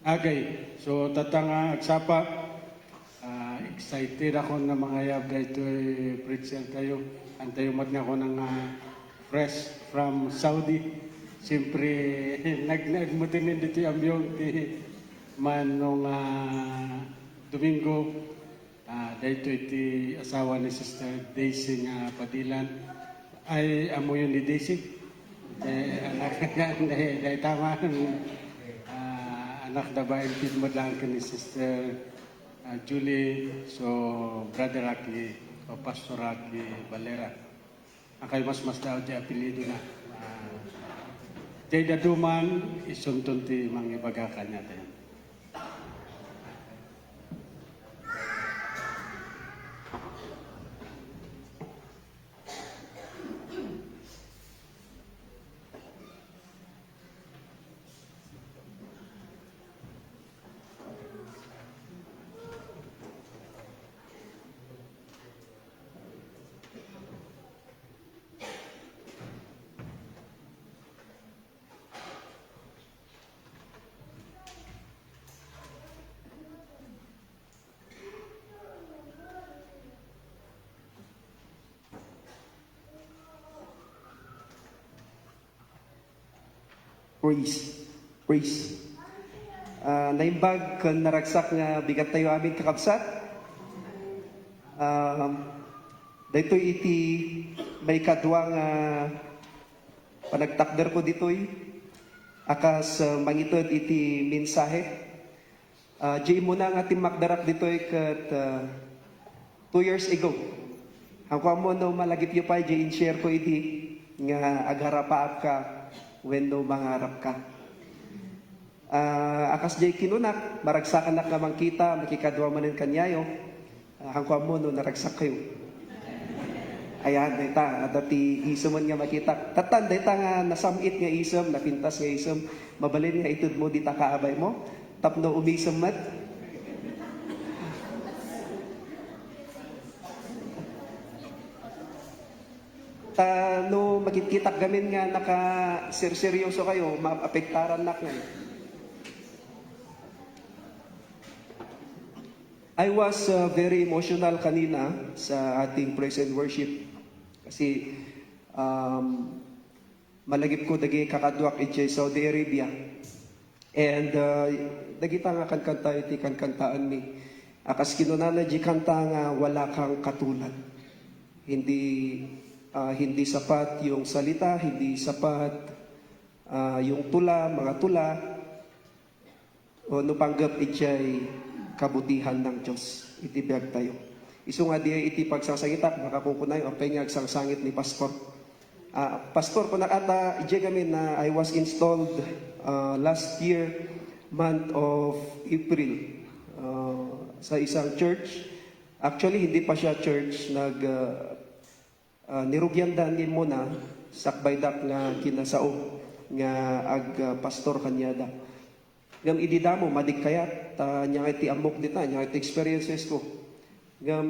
Agay. So tatanga agsapa. Excited ako na mga yab dito preacher tayo. Antayo mat nga ako ng fresh from Saudi. Siyempre, nagmutinin dito yung ambiyong ti manong Domingo. Dito iti asawa ni Sister Daisy nga Padilan. Ay, amo yun ni Daisy. Anak nga, tama. Anak na ba yung mo lang ni Sister Julie, so Brother Rocky, o Pastor Rocky Valera. Ang kayo mas daw di apelido na. Jay daduman, isuntun ti mangibaga niya tayo. Praise. Naimbag kan naragsak nga bigat tayo amin kakabsat. Dito iti may kadwa nga panagtakder ko dito'y akas mangitod iti mensahe. Jay mo na nga timakdarak dito'y kat 2 years ago. Hanggang mo no malagip yu pa, Jay in-share ko iti nga agharapaap ka when no mangarap ka. Akas jay kinunak, maragsakan na namang kita, makikadwa manin kanyayo, hanggang mo no naragsak kayo. Ayan, dita, dati isum nga makita. Tatan, dita nga nasamit nga isum, napintas nga isum, mabalin nga itud mo, dita kaabay mo, tapno umisum mat. No magkikitak gamin nga naka-seryoso kayo, maapektaran na nga. I was very emotional kanina sa ating praise and worship kasi malagip ko dagi kakadwak iti Saudi Arabia and dagita nga kanta iti kantaan mi akas kinunana di kanta nga wala kang katulad, hindi sapat yung salita, hindi sapat yung tula, mga tula o nupanggap iti kabutihan ng Diyos. Itibiyag tayo. Isu nga di iti pagsasangitak, makakukunay o pengag sangsangit ni Pastor. Pastor, kung nakata, iti kami na I was installed last year, month of April, sa isang church. Actually, hindi pa siya church. Nirugyandan din muna, sakbaydak nga kinasao, nga pastor kanyada. Ngam ididamo, madig kayat, niya iti amok dita, niya iti experiences ko. Ngam,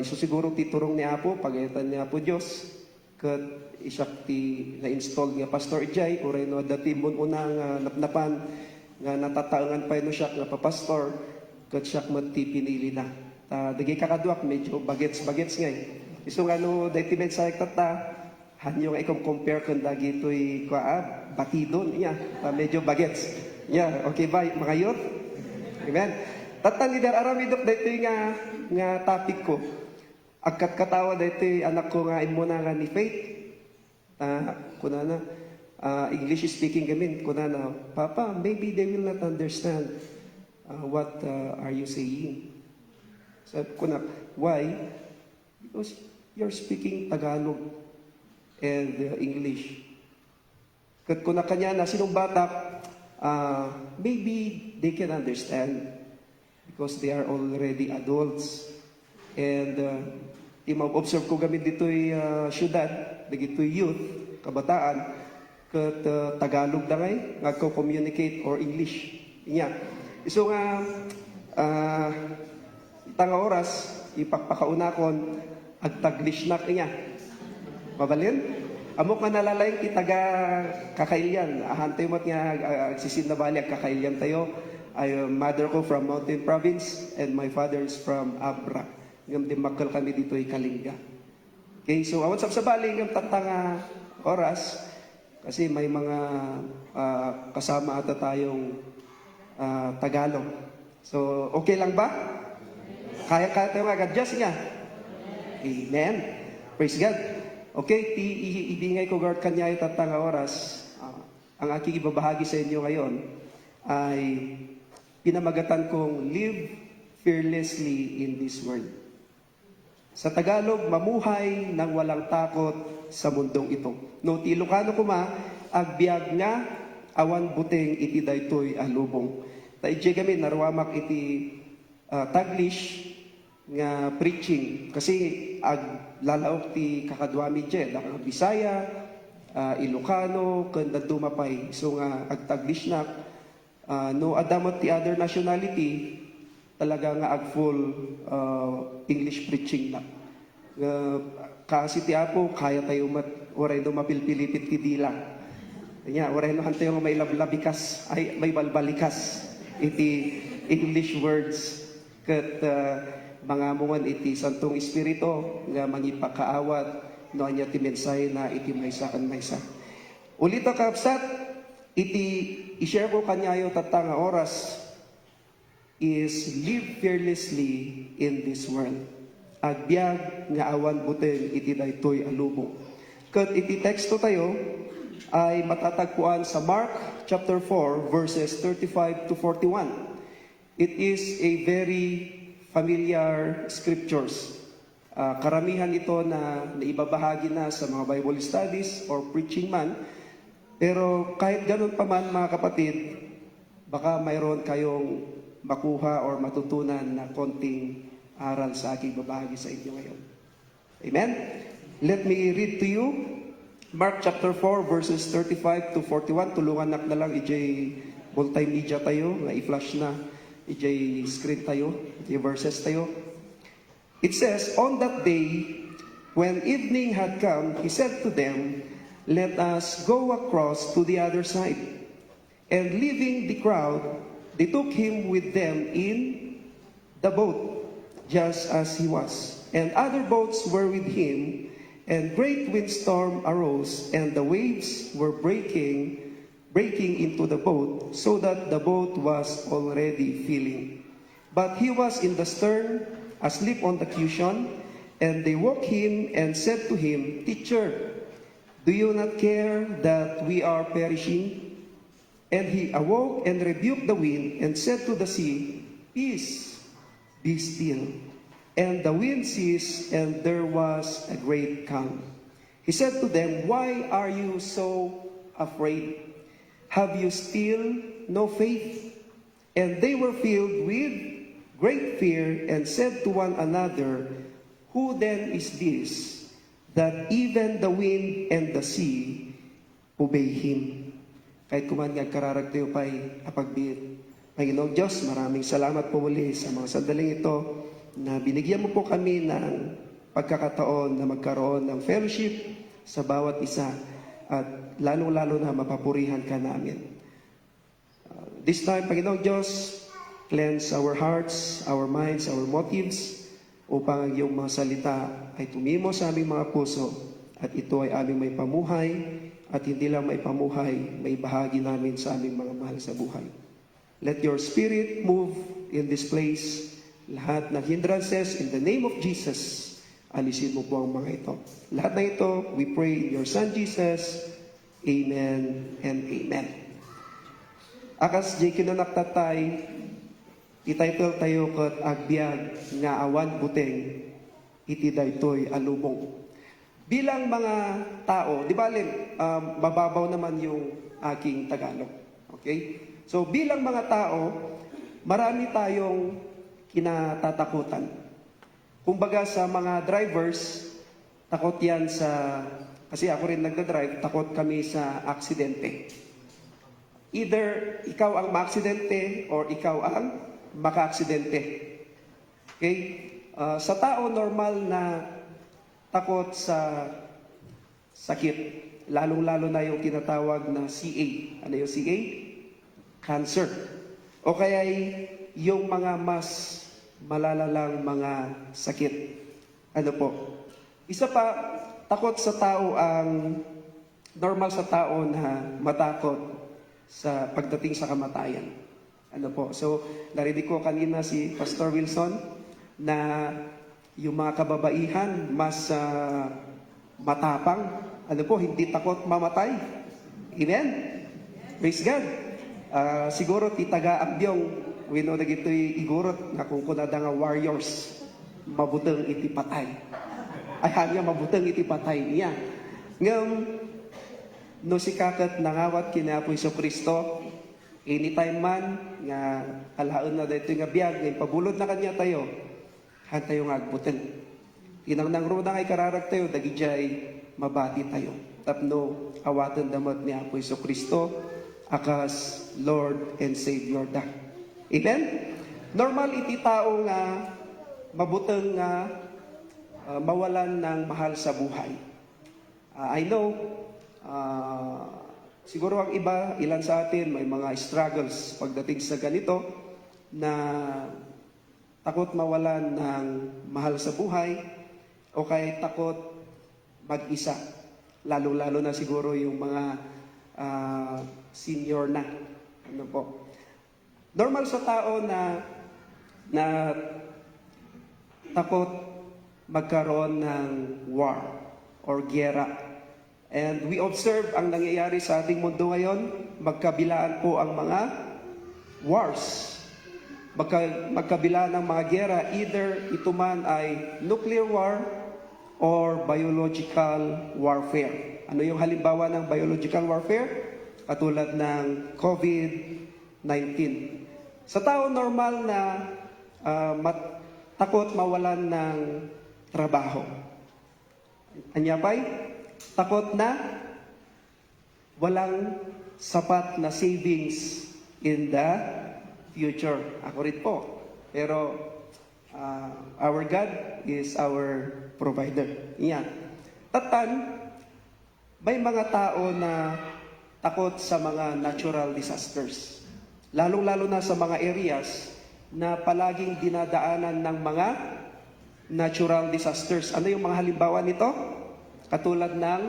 iso siguro titurong ni Apo, pagayatan ni Apo Diyos, kat isak ti na-install nga Pastor Jai, o rin no, dati mo unang napnapan, nga natataangan pa ino siya nga papastor, kat siya mati pinili na. Dagi kakadwak, medyo bagets-bagets ngay. Iso nga no, dahil tinensayag tata, hanyo nga i-compare kung dagi ito'y batidon niya, medyo bagets. Yeah, okay ba, mga youth? Amen. Tatang idar aramidok dito nga topic ko. Agkat katawa dito anak ko nga imuna nga ni Faith. Kunana, English speaking gamin. Kunana, Papa, maybe they will not understand what are you saying. So, why? Because you're speaking Tagalog and English. Kat kuna kanya na sinong batak, maybe they can understand because they are already adults. And observe ko gamit dito'y syudad, dito'y youth, kabataan, kat Tagalog na ngay, nagko-communicate or English. Inya. So nga, tanga oras, ipagpakaunakon, agtaglish na kanya. Mabalin? Amok nga nalalay ti taga Kakailian. Ahantay mo't nga agsisin na bali ag Kakailian tayo. Ay mother ko from Mountain Province and my father is from Abra. Ngam dimakal kami dito ay Kalinga. Okay, so awat sa bali ngam tatanga oras kasi may mga kasama ata tayong Tagalog. So okay lang ba? Kaya tayo mag-adjust nga. Amen. Praise God. Okay, ibingay ko guard kanya itatanga oras. Ang aking ibabahagi sa inyo ngayon ay pinamagatan kong live fearlessly in this world. Sa Tagalog, mamuhay ng walang takot sa mundong ito. No, ti Ilocano kuma, agbiag nga, awan buteng iti daytoy alubong. Taidje kami, narwamak iti Taglish nga preaching. Kasi lalaok ti kakadwami dje, lakang Bisaya, Ilocano, kanda dumapay. So nga, ag-Taglish na, no adamot ti other nationality, talaga nga ag full English preaching na. Kasi ti Apo, kaya tayo oray no mapilpilipit ti dila. Kanya, oray no hantayo nga may lablabikas, ay may balbalikas, iti English words, kat mga mungan iti Santong Espiritu, nga mangipakaawat, no anya ti mensahe na iti maysa kan maysa. Ulit ang kapsat, iti i-share ko kanyayo tatanga oras, is live fearlessly in this world. Agbyag nga awan buteng iti daytoy alubong. Kat iti teksto tayo ay matatagpuan sa Mark chapter 4 verses 35 to 41. It is a very familiar scriptures. Karamihan ito na naibabahagi na sa mga Bible studies or preaching man. Pero kahit ganun pa man mga kapatid, baka mayroon kayong makuha or matutunan na konting aral sa aking babahagi sa inyo ngayon. Amen? Let me read to you Mark chapter 4 verses 35 to 41. Tulungan na lang ijay multimedia tayo, nga i-flash na ijay screen tayo, ijay verses tayo. It says, on that day, when evening had come, he said to them, let us go across to the other side. And leaving the crowd, they took him with them in the boat, just as he was. And other boats were with him, and great windstorm arose, and the waves were breaking into the boat, so that the boat was already filling. But he was in the stern, asleep on the cushion, and they woke him and said to him, Teacher, do you not care that we are perishing? And he awoke and rebuked the wind and said to the sea, Peace, be still. And the wind ceased, and there was a great calm. He said to them, Why are you so afraid? Have you still no faith? And they were filled with great fear and said to one another, Who then is this, that even the wind and the sea obey him? Kahit kuman nga kararag tayo pa'y apagbit. Panginoong Diyos, maraming salamat po muli sa mga sandaling ito na binigyan mo po kami ng pagkakataon na magkaroon ng fellowship sa bawat isa at lalong-lalo na mapapurihan ka namin. This time, Panginoong Diyos, cleanse our hearts, our minds, our motives upang ang iyong mga salita ay tumimo sa aming mga puso at ito ay aming may pamuhay at hindi lang may pamuhay, may bahagi namin sa aming mga mahal sa buhay. Let your Spirit move in this place. Lahat ng hindrances, in the name of Jesus, alisin mo po ang mga ito. Lahat na ito, we pray in your Son Jesus. Amen and amen. Akas di kinunaktatay, ititle tayo kat agbyag nga awan buteng, iti daytoy alubong. Bilang mga tao, di ba mababaw naman yung aking Tagalog. Okay? So bilang mga tao, marami tayong kinatatakutan. Kumbaga sa mga drivers, takot yan kasi ako rin nagdadrive, takot kami sa aksidente. Either ikaw ang maaksidente or ikaw ang makaaksidente. Okay? Sa tao, normal na takot sa sakit. lalong-lalo na yung tinatawag na CA. Ano yung CA? Cancer. O kaya yung mga mas malalalang mga sakit. Ano po? Isa pa, takot sa tao ang normal sa tao na matakot sa pagdating sa kamatayan. Ano po? So, narinig ko kanina si Pastor Wilson na yung mga kababaihan mas matapang. Ano po? Hindi takot mamatay. Amen? Praise God. Siguro titaga abdyong wino na gito'y igurot na kung kunada nga warriors mabutang iti patay. Ay hanya mabutang iti patay niya. Ngam no si kakat nangawat kina Apo Kristo anytime man nga alaon na dito nga biyag nga pabulod na kanya tayo han tayo nga agbutang. Tinangnang runa kay kararag tayo dagijay mabati tayo. Tapno awatan damat ni Apo Kristo akas Lord and Savior da. Amen? Normal iti tao nga mabutang nga mawalan ng mahal sa buhay. I know, siguro ang iba, ilan sa atin, may mga struggles pagdating sa ganito na takot mawalan ng mahal sa buhay o kaya takot mag-isa. Lalo-lalo na siguro yung mga senior na. Ano po? Normal sa tao na takot magkaroon ng war or giyera. And we observe ang nangyayari sa ating mundo ngayon, magkabilaan po ang mga wars. Magkabilaan ng mga giyera, either ito man ay nuclear war or biological warfare. Ano yung halimbawa ng biological warfare? Katulad ng COVID-19. Sa tao normal na takot mawalan ng trabaho. Anya pa'y takot na walang sapat na savings in the future. Ako rin po. Pero our God is our provider. Iyan. Tatan, may mga tao na takot sa mga natural disasters. Lalong-lalo na sa mga areas na palaging dinadaanan ng mga natural disasters. Ano yung mga halimbawa nito? Katulad ng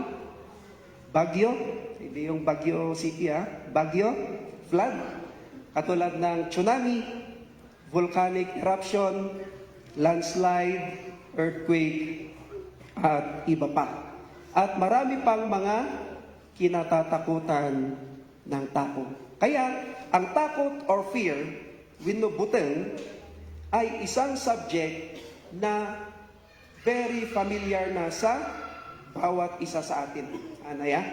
bagyo, hindi yung Baguio City bagyo, flood. Katulad ng tsunami, volcanic eruption, landslide, earthquake, at iba pa. At marami pang mga kinatatakutan ng tao. Kaya, ang takot or fear, winubuteng, ay isang subject na very familiar na sa bawat isa sa atin. Ano ya?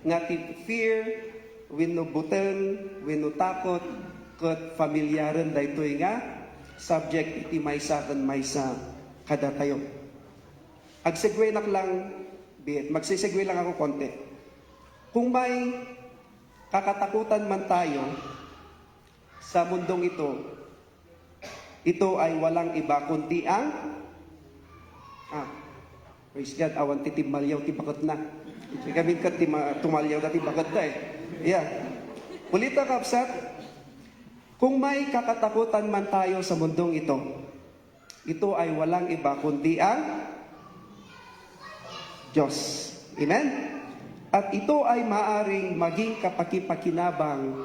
Nga fear, winubuteng, winutakot, kat familiaran da ito nga, subject iti maysa kan maysa kada tayo. Agsegway lang, magsisegway lang ako konti. Kung may kakatakutan man tayo sa mundong ito ay walang iba kundi ang praise God, awan ti timalyaw ti bakot na. Kami ka tumalyaw na ti bakot na Yeah. Ulita kapsat, kung may kakatakutan man tayo sa mundong ito ay walang iba kundi ang Diyos. Amen? At ito ay maaring maging kapakipakinabang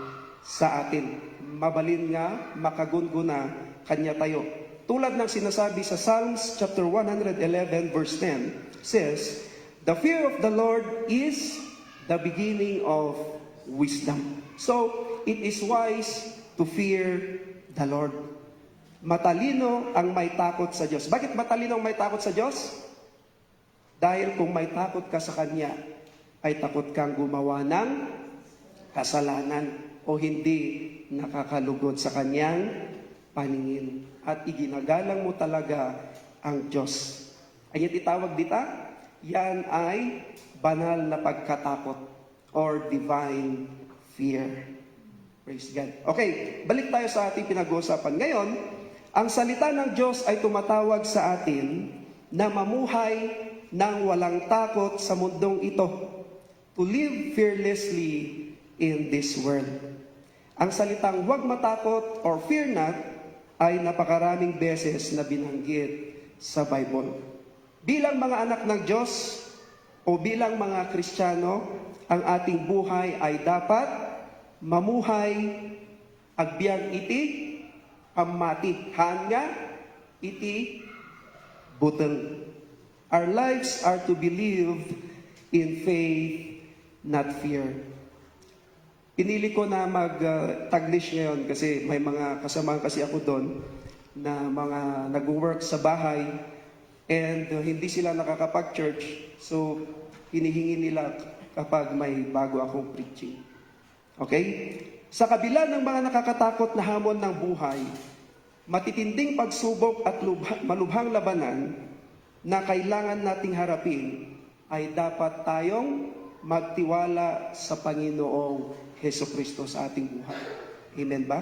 sa atin. Mabalin nga, makagunguna, kanya tayo. Tulad ng sinasabi sa Psalms chapter 111 verse 10 says, "The fear of the Lord is the beginning of wisdom." So, it is wise to fear the Lord. Matalino ang may takot sa Diyos. Bakit matalino ang may takot sa Diyos? Dahil kung may takot ka sa Kanya, ay takot kang gumawa ng kasalanan o hindi nakakalugod sa Kanyang paningin. At iginagalang mo talaga ang Diyos. Ay itawag dita, yan ay banal na pagkatakot or divine fear. Praise God. Okay, balik tayo sa ating pinag-uusapan. Ngayon, ang salita ng Diyos ay tumatawag sa atin na mamuhay ng walang takot sa mundong ito. to live fearlessly in this world. Ang salitang huwag matakot or fear not ay napakaraming beses na binanggit sa Bible. Bilang mga anak ng Diyos o bilang mga Kristiyano, ang ating buhay ay dapat mamuhay agbyang iti pamati hanga iti buteng. Our lives are to be lived in faith, not fear. Pinili ko na mag-Taglish ngayon kasi may mga kasamahan kasi ako doon na mga nag-work sa bahay and hindi sila nakakapag-church. So, hinihingi nila kapag may bago akong preaching. Okay? Sa kabila ng mga nakakatakot na hamon ng buhay, matitinding pagsubok at malubhang labanan na kailangan nating harapin ay dapat tayong magtiwala sa Panginoong Hesukristo sa ating buhay. Amen ba?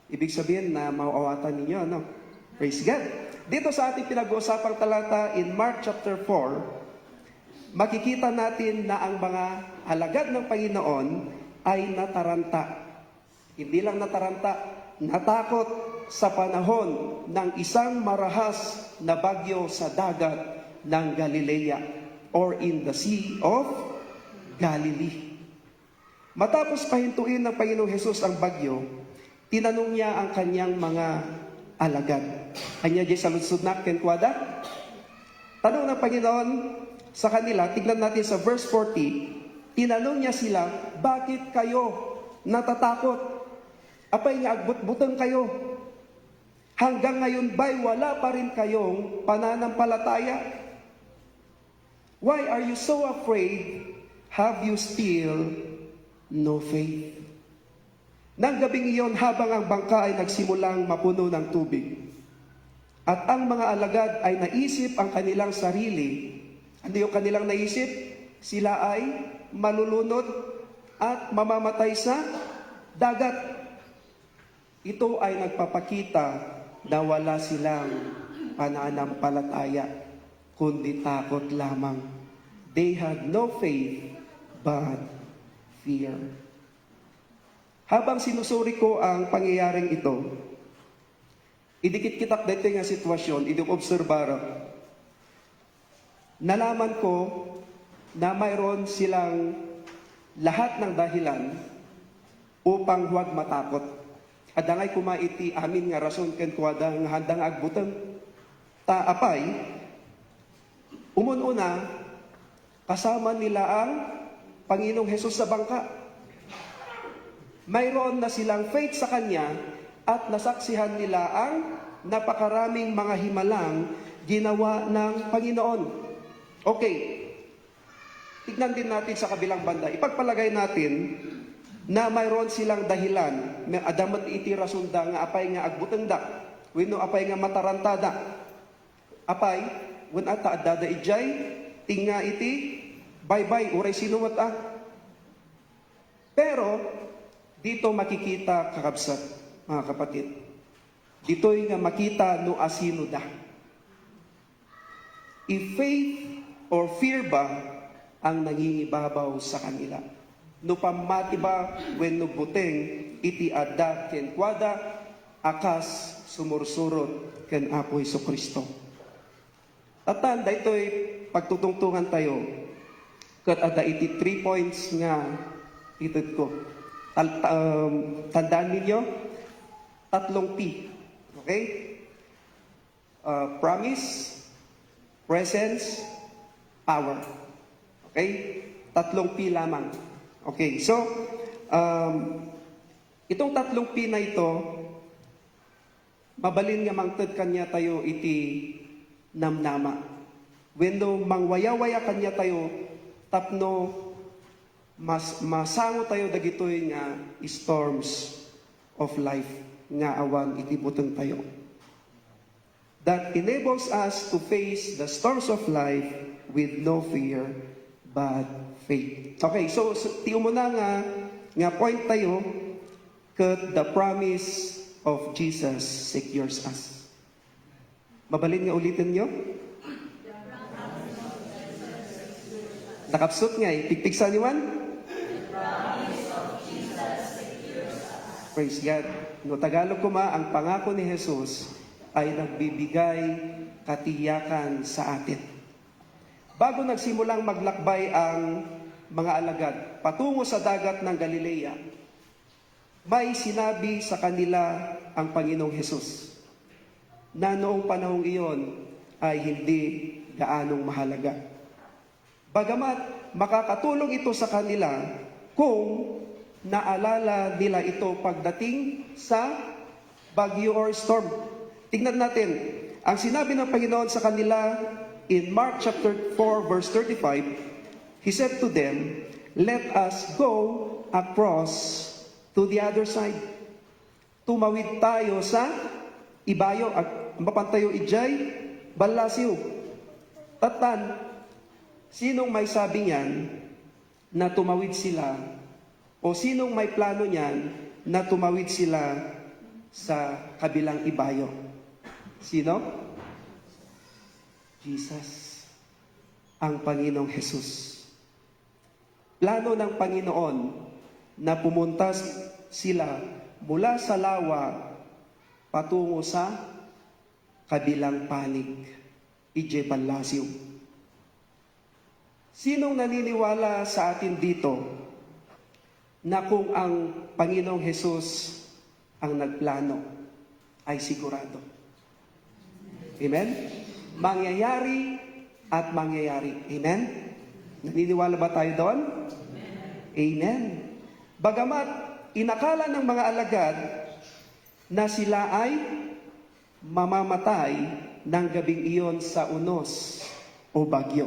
Ibig sabihin na mauawatan ninyo, no? Praise God. Dito sa ating pinag-uusapang talata in Mark chapter 4, makikita natin na ang mga alagad ng Panginoon ay nataranta. Hindi lang nataranta, natakot sa panahon ng isang marahas na bagyo sa dagat ng Galilea or in the Sea of Galilee. Matapos pahintuin ng Panginoong Hesus ang bagyo, tinanong niya ang kanyang mga alagad. Kanya di sa lunsod na kenkwada. Tanong ng Panginoon sa kanila, tignan natin sa verse 40, tinanong niya sila, bakit kayo natatakot? Apay nga agbut-butang kayo. Hanggang ngayon ba'y wala pa rin kayong pananampalataya? Why are you so afraid? Have you still no faith? Nang gabing iyon, habang ang bangka ay nagsimulang mapuno ng tubig, at ang mga alagad ay naisip ang kanilang sarili. Ano yung kanilang naisip? Sila ay malulunod at mamamatay sa dagat. Ito ay nagpapakita na wala silang pananampalataya, kundi takot lamang. They had no faith, but fear. Habang sinusuri ko ang pangyayaring ito, idikit-kitak dito nga sitwasyon, idikobserbara. Nalaman ko na mayroon silang lahat ng dahilan upang huwag matakot. Adangay kumaiti amin nga rason ken kuwada nga handang agbuteng. Taapay, umununa, kasama nila ang Panginoong Hesus sa bangka. Mayroon na silang faith sa Kanya at nasaksihan nila ang napakaraming mga himalang ginawa ng Panginoon. Okay, tignan din natin sa kabilang banda. Ipagpalagay natin na mayroon silang dahilan. May adamat iti rasunda nga apay nga agbutenda. Wenno apay nga matarantada. Apay, wen ata adada ijay, tinga iti, bye-bye, uray sinumat ah. Pero, dito makikita kakabsat, mga kapatid. Dito'y nga makita no asino da. If faith or fear ba ang nangingibabaw sa kanila? No pamati ba when no buteng iti adda ken kwada akas sumursurot ken Apo Hesukristo. Tatan daytoy pagtutungtungan tayo ket adda iti 3 points nga itud ko. Tandaan ninyo 3 P. Okay? Promise, presence, power. Okay? 3 P lamang. Okay, so, itong 3 P na ito, mabalin nga mangtad kanya tayo iti namnama. Wendo mangwaya-waya kanya tayo, tapno masango tayo dagitoy nga storms of life nga awan iti buteng tayo. That enables us to face the storms of life with no fear but faith. Okay, so tiyo mo na nga point tayo ket the promise of Jesus secures us. Mabalin nga ulitin nyo? Nakapsot nga eh. Pigpigsa ni Juan? Praise God. No Tagalog ko ang pangako ni Jesus ay nagbibigay katiyakan sa atin. Bago nagsimulang maglakbay ang mga alagad patungo sa dagat ng Galilea, may sinabi sa kanila ang Panginoong Jesus na noong panahong iyon ay hindi gaanong mahalaga. Bagamat makakatulong ito sa kanila kung naalala nila ito pagdating sa bagyo or storm. Tingnan natin, ang sinabi ng Panginoon sa kanila in Mark chapter 4 verse 35, He said to them, "Let us go across to the other side." Tumawid tayo sa ibayo, mapantayo ijay, balasiw. Tatan, sinong may sabi niyan na tumawid sila o sinong may plano niyan na tumawid sila sa kabilang ibayo? Sino? Jesus, ang Panginoong Jesus. Plano ng Panginoon na pumunta sila mula sa lawa patungo sa kabilang panig, ije balasiw. Sinong naniniwala sa atin dito na kung ang Panginoong Jesus ang nagplano ay sigurado? Amen? Mangyayari at mangyayari. Amen? Naniniwala ba tayo doon? Amen. Bagamat inakala ng mga alagad na sila ay mamamatay ng gabing iyon sa unos o bagyo.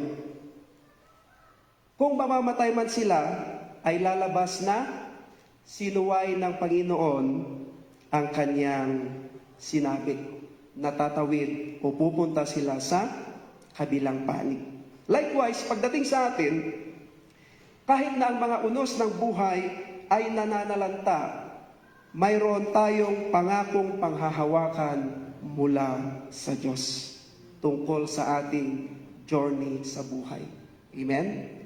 Kung mamamatay man sila, ay lalabas na sinuway ng Panginoon ang kanyang sinabi. Natatawid o pupunta sila sa kabilang panig. Likewise, pagdating sa atin, kahit na ang mga unos ng buhay ay nananalanta, mayroon tayong pangakong panghahawakan mula sa Diyos tungkol sa ating journey sa buhay. Amen?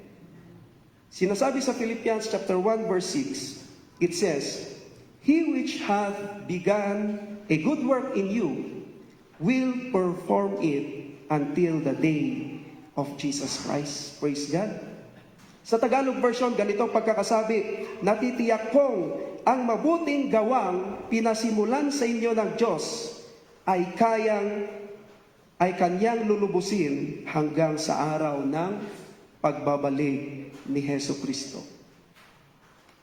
Sinasabi sa Philippians chapter 1 verse 6, it says, "He which hath begun a good work in you will perform it until the day of Jesus Christ." Praise God. Sa Tagalog version, ganito ang pagkakasabi, "Natitiyak kong ang mabuting gawang pinasimulan sa inyo ng Diyos ay kanyang lulubusin hanggang sa araw ng pagbabalik ni Hesus Kristo."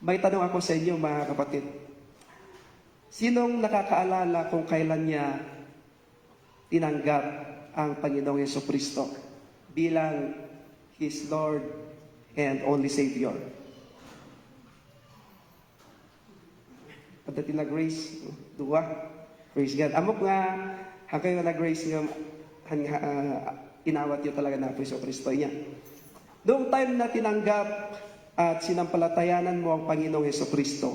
May tanong ako sa inyo mga kapatid. Sinong nakakaalala kung kailan niya tinanggap ang Panginoong Hesus Kristo bilang His Lord and only Savior? Pagdating na grace, duwa. Praise God. Amok nga, hanggang na grace nga, inawat niyo talaga na Hesus Kristo niya. Noong time na tinanggap at sinampalatayanan mo ang Panginoong Hesus Kristo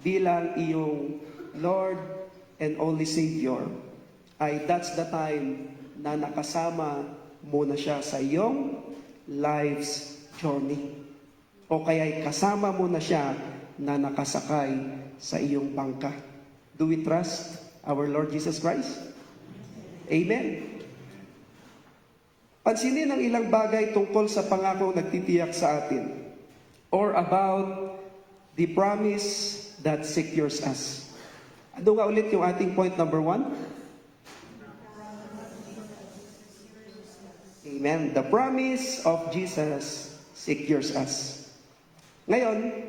bilang iyong Lord and only Savior, ay that's the time na nakasama mo na siya sa iyong life's journey. O kaya'y kasama mo na siya na nakasakay sa iyong bangka. Do we trust our Lord Jesus Christ? Amen. Pansinin ang ilang bagay tungkol sa pangakong nagtitiyak sa atin or about the promise that secures us. Ano nga ulit yung ating point number 1? Amen. The promise of Jesus secures us. Ngayon,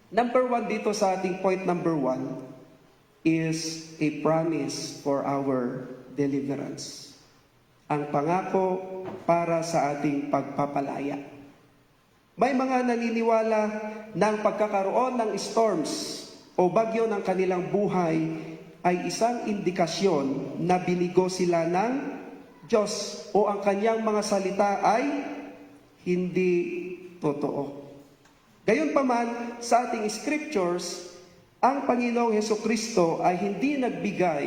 number 1 dito sa ating point number 1 is a promise for our deliverance. Ang pangako para sa ating pagpapalaya. May mga naniniwala na ang pagkakaroon ng storms o bagyo ng kanilang buhay ay isang indikasyon na binigo sila ng Diyos o ang kanyang mga salita ay hindi totoo. Gayunpaman, sa ating scriptures, ang Panginoong Hesukristo ay hindi nagbigay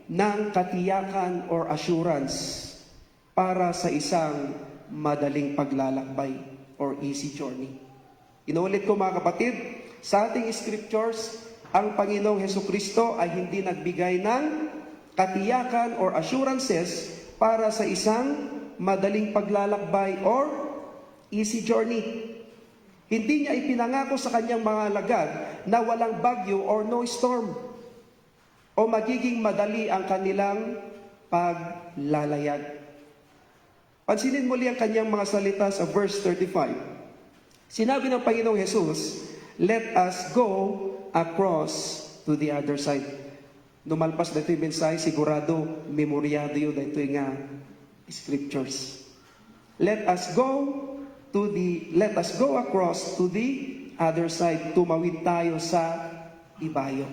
ng katiyakan or assurance para sa isang madaling paglalakbay. or easy journey. Inuulit ko mga kapatid, sa ating scriptures, ang Panginoong Hesukristo ay hindi nagbigay ng katiyakan or assurances para sa isang madaling paglalakbay or easy journey. Hindi niya ipinangako sa kanyang mga alagad na walang bagyo or no storm o magiging madali ang kanilang paglalayag. Pansinin muli ang kanyang mga salita sa verse 35. Sinabi ng Panginoong Jesus, "Let us go across to the other side." Numalpas na ito yung mensahe, sigurado, memoryado yun na ito yung scriptures. Let us go across to the other side. Tumawid tayo sa ibayo.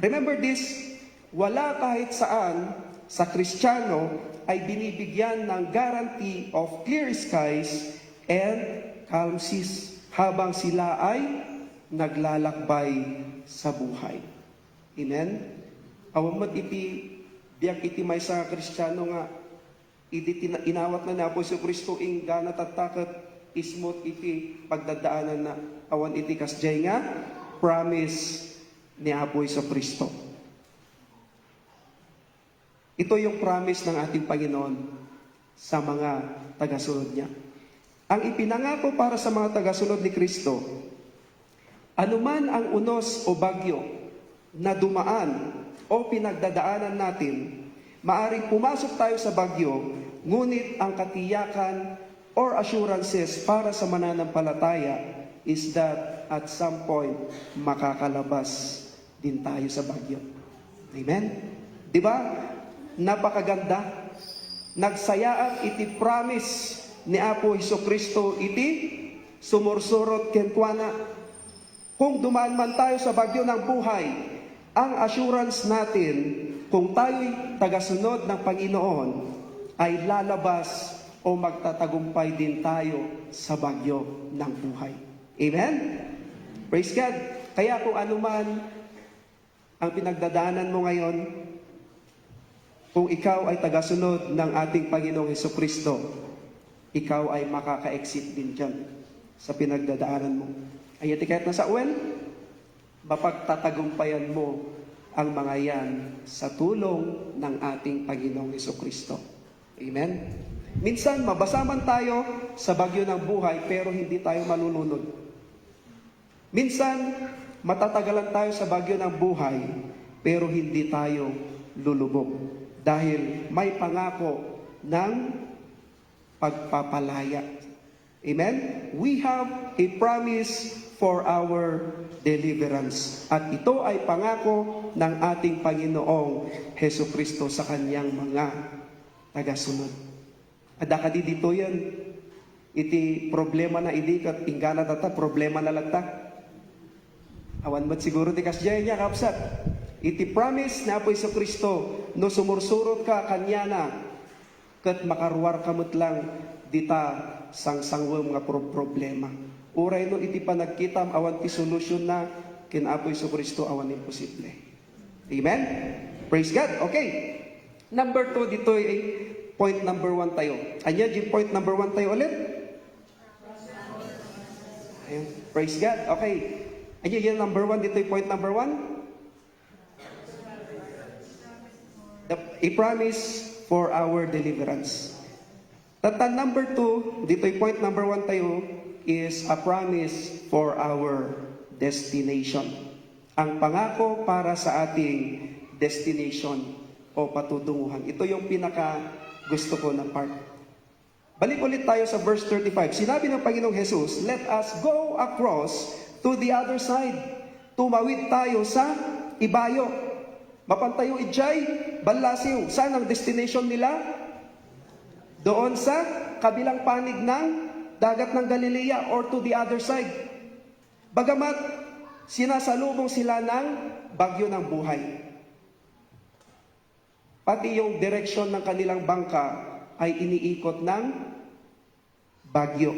Remember this, wala kahit saan sa Kristiyano ay binibigyan ng guarantee of clear skies and calm seas habang sila ay naglalakbay sa buhay. Amen? Awan mo't biyak iti may sa Kristiyano nga, inawat na na po si Kristo ing gana tatakot ismot iti pagdadaanan na awan iti kasjay nga promise ni Apoy sa Kristo. Ito yung promise ng ating Panginoon sa mga tagasunod niya. Ang ipinangako para sa mga tagasunod ni Kristo, anuman ang unos o bagyo na dumaan o pinagdadaanan natin, maaring pumasok tayo sa bagyo, ngunit ang katiyakan or assurances para sa mananampalataya is that at some point, makakalabas din tayo sa bagyo. Amen? Di ba? Napakaganda. Nagsayaan iti promise ni Apo Hesukristo iti sumursurot kenkwana. Kung dumaan man tayo sa bagyo ng buhay, ang assurance natin kung tayo'y tagasunod ng Panginoon ay lalabas o magtatagumpay din tayo sa bagyo ng buhay. Amen? Praise God. Kaya kung anuman ang pinagdadaanan mo ngayon, kung ikaw ay tagasunod ng ating Panginoong Hesukristo, ikaw ay makaka-exit din dyan sa pinagdadaanan mo. Ay kahit nasa uwan, mapagtatagumpayan mo ang mga yan sa tulong ng ating Panginoong Hesukristo. Amen? Minsan, mabasa man tayo sa bagyo ng buhay, pero hindi tayo malulunod. Minsan, matatagalan tayo sa bagyo ng buhay, pero hindi tayo lulubog. Dahil may pangako ng pagpapalaya. Amen? We have a promise for our deliverance. At ito ay pangako ng ating Panginoong Hesukristo sa kanyang mga tagasunod. Ada kadi dito yan. Iti problema na idi kat ingana tata, problema na lagta. Awan ba't siguro ti kasjay niya kapsat. Iti promise na Apo Hesukristo, no sumursurot ka kanya na, kat makaruar kamot lang dita sang-sangwam nga problema. Uray no iti panagkitam awan ti solusyon na kin Apo Hesukristo awan imposible. Amen? Praise God. Okay. Number 2 dito ay point number 1 tayo. Anya di point number 1 tayo ulit? Ayan. Praise God. Okay. Anya yan number 1 dito ay point number 1? A promise for our deliverance. Tatan number 2, dito'y point number 1 tayo, is a promise for our destination. Ang pangako para sa ating destination o patutunguhan. Ito yung pinaka gusto ko na part. Balik ulit tayo sa verse 35. Sinabi ng Panginoong Jesus, "Let us go across to the other side." Tumawid tayo sa ibayo. Mapantayo ijay, balasiw. Saan ang destination nila? Doon sa kabilang panig ng dagat ng Galilea or to the other side. Bagamat sinasalubong sila ng bagyo ng buhay. Pati yung direksyon ng kanilang bangka ay iniikot ng bagyo.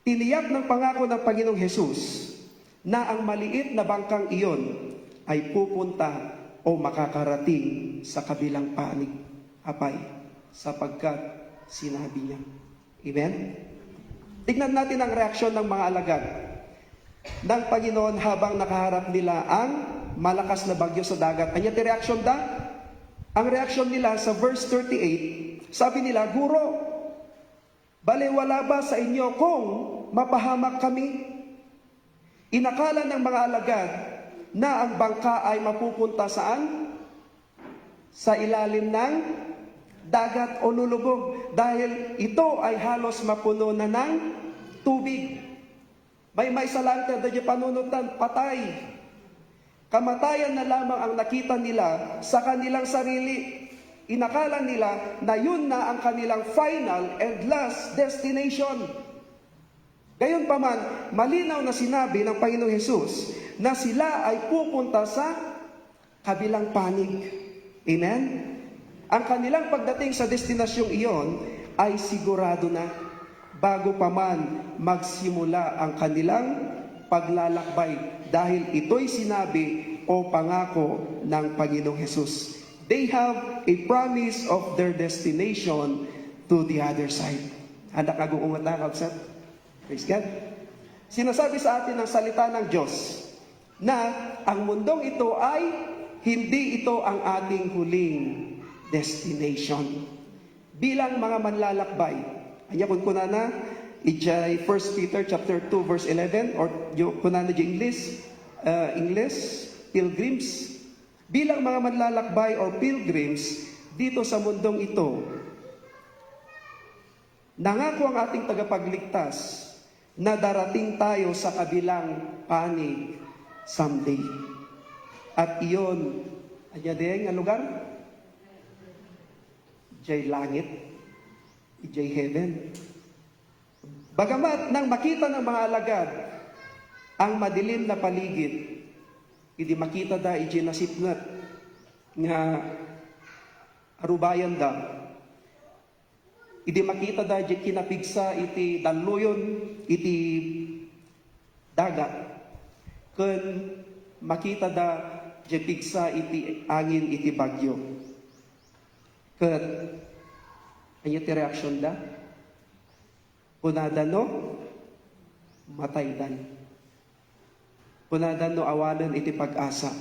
Tiniyak ng pangako ng Panginoong Jesus na ang maliit na bangkang iyon ay pupunta o makakarating sa kabilang panig, apay, sapagkat sinabi niya. Amen? Tignan natin ang reaksyon ng mga alagad ng Panginoon habang nakaharap nila ang malakas na bagyo sa dagat. Anya ti reaksyon da? Ang reaksyon nila sa verse 38, sabi nila, Guro, baliwala ba sa inyo kung mapahamak kami? Inakala ng mga alagad na ang bangka ay mapupunta saan? Sa ilalim ng dagat o lulubog dahil ito ay halos mapuno na ng tubig. May salanta da panunutan, patay. Kamatayan na lamang ang nakita nila sa kanilang sarili. Inakala nila na yun na ang kanilang final and last destination. Gayunpaman, malinaw na sinabi ng Panginoong Hesus na sila ay pupunta sa kabilang panig. Amen? Ang kanilang pagdating sa destinasyong iyon ay sigurado na bago pa man magsimula ang kanilang paglalakbay dahil ito'y sinabi o pangako ng Panginoong Hesus. They have a promise of their destination to the other side. Handa ka guungat na, Kapsat? Praise God. Sinasabi sa atin ng salita ng Diyos na ang mundong ito ay hindi ito ang ating huling destination. Bilang mga manlalakbay, anya kung kunana, ijay 1 Peter chapter 2 verse 11 or kunana di English, pilgrims. Bilang mga manlalakbay or pilgrims dito sa mundong ito, nangako ang ating tagapagligtas na darating tayo sa kabilang panig someday. At iyon, anya din ang lugar? Ijay langit, ijay heaven. Bagamat nang makita ng mga alagad ang madilim na paligid, hindi makita da ijay nasipngat nga arubayan da. Hindi makita da ijay kinapigsa iti daluyon, iti dagat. Kun makita da ijay pigsa iti angin, iti bagyo. Kat, anya ti reaksyon da? Punadan no, mataydan. Punadan no, awanan iti pag-asa.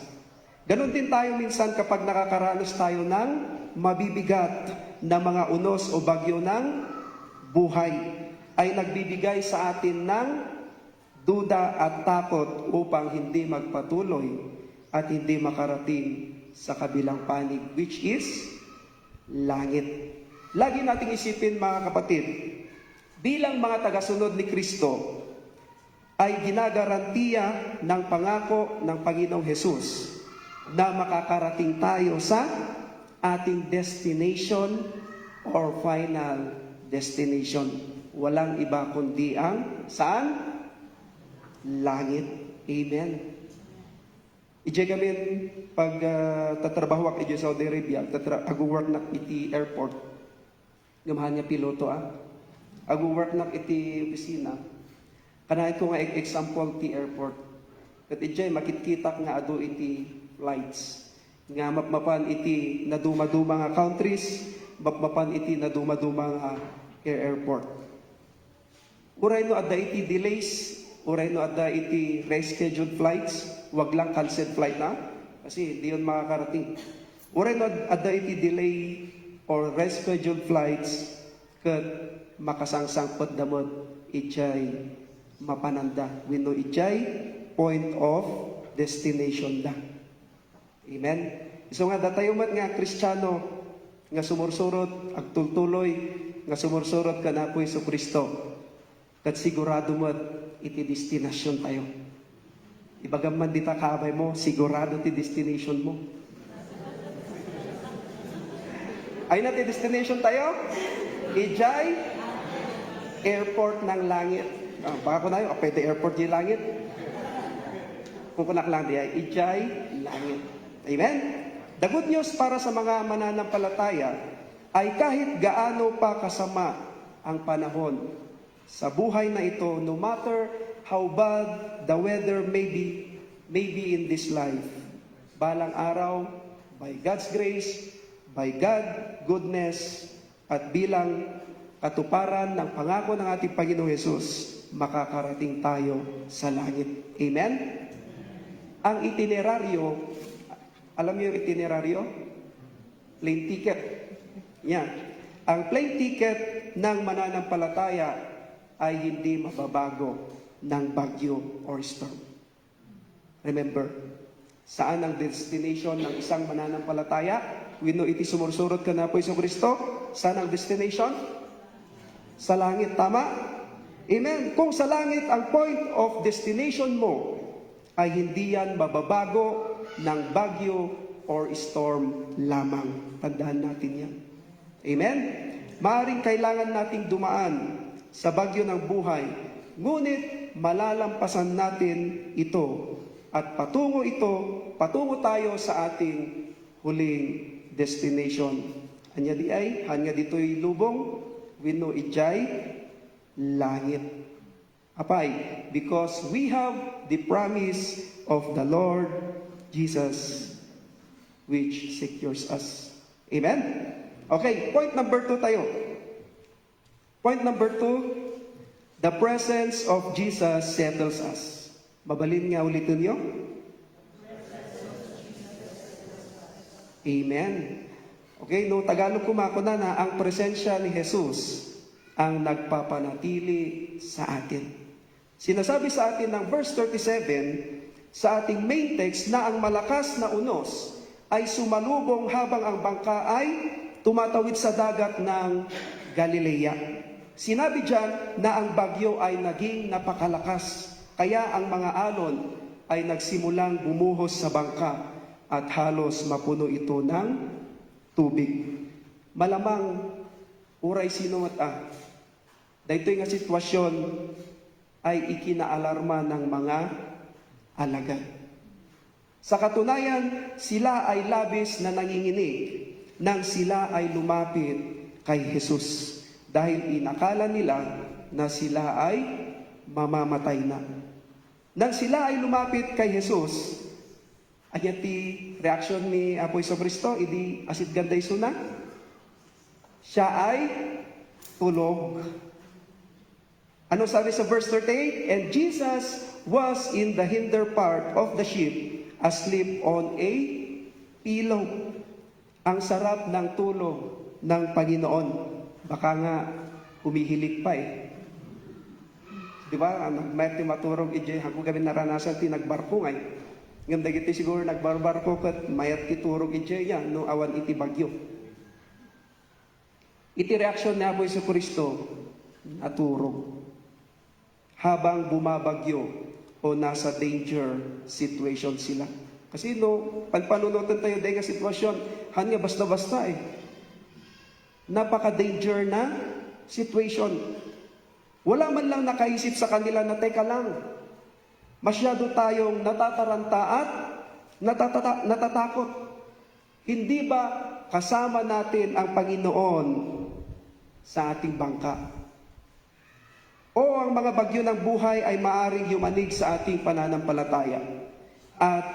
Ganon din tayo minsan kapag nakakaranas tayo ng mabibigat na mga unos o bagyo ng buhay, ay nagbibigay sa atin ng duda at takot upang hindi magpatuloy at hindi makarating sa kabilang panig, which is langit. Lagi nating isipin, mga kapatid, bilang mga tagasunod ni Kristo, ay ginagarantiya ng pangako ng Panginoong Hesus na makakarating tayo sa ating destination or final destination. Walang iba kundi ang saan? Langit. Amen. Ijay kami pag tatrabaho ak ijay Saudi Arabia, agu-work nak iti airport. Gamahan niya piloto agu-work nak iti opisina. Kanahin ko nga example ti airport. Kat ijay makikita nga ado iti flights. Nga mapmapan iti naduma-duma nga countries, mapmapan iti naduma-duma nga airport. Uray no adda iti delays, uray no adda iti rescheduled flights, wag lang canceled flight na, kasi di yun makakarating. Uray no adda iti delay or rescheduled flights, kat makasangsangpot damod, ijay mapananda. Wino ijay point of destination lang. Amen? So nga datayo mat nga Kristiyano nga sumursurot, agtultuloy, nga sumursurot ka na po Isu Kristo. Kat sigurado mat iti destinasyon tayo. Ibagaman dita kabay mo, sigurado ti destination mo. Ay na ti destination tayo? Ijay airport ng langit. Baka ko na yun, pwede airport di langit. Kung kunak lang di ay ijay langit. Amen? The good news para sa mga mananampalataya ay kahit gaano pa kasama ang panahon sa buhay na ito, no matter how bad the weather may be in this life, balang araw, by God's grace, by God's goodness, at bilang katuparan ng pangako ng ating Panginoong Yesus, makakarating tayo sa langit. Amen? Ang itineraryo, alam niyo yung itineraryo? Plane ticket. Yan. Ang plane ticket ng mananampalataya ay hindi mababago ng bagyo or storm. Remember, saan ang destination ng isang mananampalataya? We know iti sumursurot ka na po Iso Kristo. Saan ang destination? Sa langit, tama? Amen. Kung sa langit ang point of destination mo, ay hindi yan mababago ng bagyo or storm lamang. Tandaan natin yan. Amen? Maaring kailangan nating dumaan sa bagyo ng buhay, ngunit malalampasan natin ito at patungo tayo sa ating huling destination. Anya di ay, hanya dito'y lubong, wino ijay, langit. Apay, because we have the promise of the Lord Jesus, which secures us. Amen? Okay, point number 2 tayo. Point number 2, the presence of Jesus settles us. Mabalin nga ulitin niyo. Amen. Okay, no Tagalog kumako na ang presensya ni Jesus ang nagpapanatili sa atin. Sinasabi sa atin ng verse 37 sa ating main text na ang malakas na unos ay sumalubong habang ang bangka ay tumatawid sa dagat ng Galilea. Sinabi diyan na ang bagyo ay naging napakalakas, kaya ang mga alon ay nagsimulang bumuhos sa bangka at halos mapuno ito ng tubig. Malamang uray sino at daytoy nga sitwasyon ay ikinaalarma ng mga alagad. Sa katunayan, sila ay labis na nanginginig nang sila ay lumapit kay Jesus dahil inakala nila na sila ay mamamatay na. Nang sila ay lumapit kay Jesus, anyati reaction ni Apo Iso Kristo, idi asid ganday suna, siya ay tulog. Ano sabi sa verse 38? And Jesus was in the hinder part of the ship, asleep on a pillow. Ang sarap ng tulog ng Panginoon. Baka nga humihilik pa eh. Di ba? May maturog ije, ako kami naranasan ti nagbarko ngay. Ngam dagiti siguro nagbarbarko kat mayat ti turog ije yan, no awan iti bagyo. Iti reaksyon ni Apo Iso Kristo, naturog. Habang bumabagyo o nasa danger situation sila. Kasi no, pagpanunutan tayo dahil nga sitwasyon, hanya basta-basta eh. Napaka-danger na situation. Wala man lang nakaisip sa kanila na, teka lang, masyado tayong natataranta at natatakot. Hindi ba kasama natin ang Panginoon sa ating bangka? O ang mga bagyo ng buhay ay maaring yumanig sa ating pananampalataya at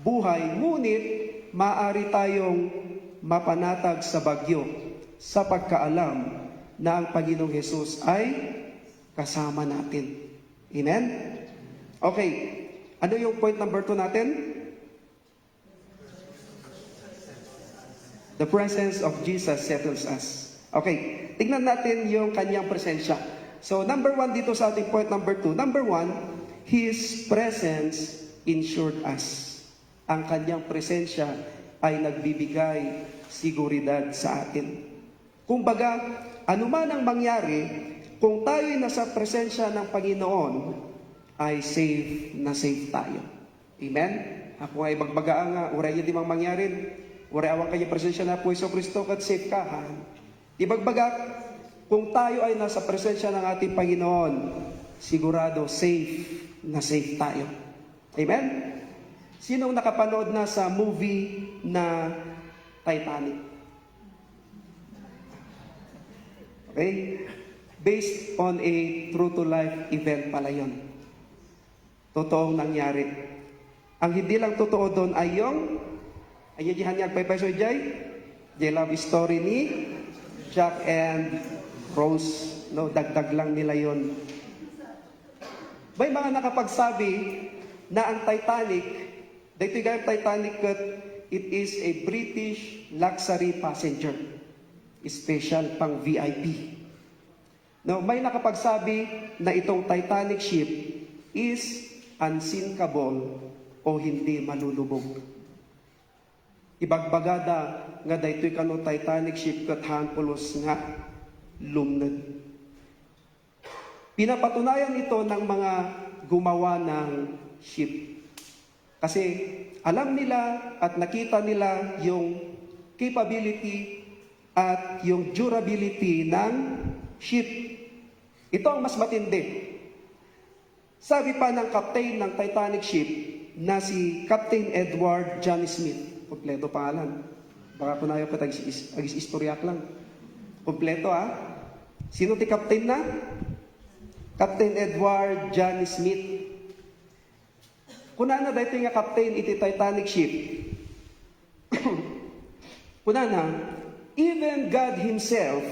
buhay, ngunit maaari tayong mapanatag sa bagyo sa pagkaalam na ang Panginoong Hesus ay kasama natin. Amen? Okay, ano yung point number 2 natin? The presence of Jesus settles us. Okay, tignan natin yung kanyang presensya. So, number 1 dito sa ating point number 2. Number 1, His presence ensured us. Ang kanyang presensya ay nagbibigay seguridad sa atin. Kumbaga, anuman ang mangyari, kung tayo'y nasa presensya ng Panginoon, ay safe na safe tayo. Amen? Ako ay bagbagaan nga, uray di mang mangyarin, uray awang kanya presensya na po Iso Kristo, kat safe ka, ha? Ibagbaga, kung tayo ay nasa presensya ng ating Panginoon, sigurado safe na safe tayo. Amen? Sinong nakapanood na sa movie na Titanic? Okay? Based on a true-to-life event pala yun. Totoong nangyari. Ang hindi lang totoo doon ay yung ayajihan niya paypayso jay love story ni Jack and Rose, no, dagdag lang nila yon. May mga nakapagsabi na ang Titanic, dito yung Titanic, it is a British luxury passenger, special pang VIP. No, may nakapagsabi na itong Titanic ship is unsinkable o hindi malulubog. Ibagbagada nga daytoy kano Titanic ship ket hanpulos nga lumned. Pinapatunayan ito ng mga gumawa ng ship. Kasi alam nila at nakita nila yung capability at yung durability ng ship. Ito ang mas matindi. Sabi pa ng captain ng Titanic ship na si Captain Edward John Smith. Kompleto pangalan. Baka punayo ko agis istoryak lang. Kompleto Sino ti captain na? Captain Edward John Smith. Kuna na dito nga captain iti Titanic ship. Kuna na, even God Himself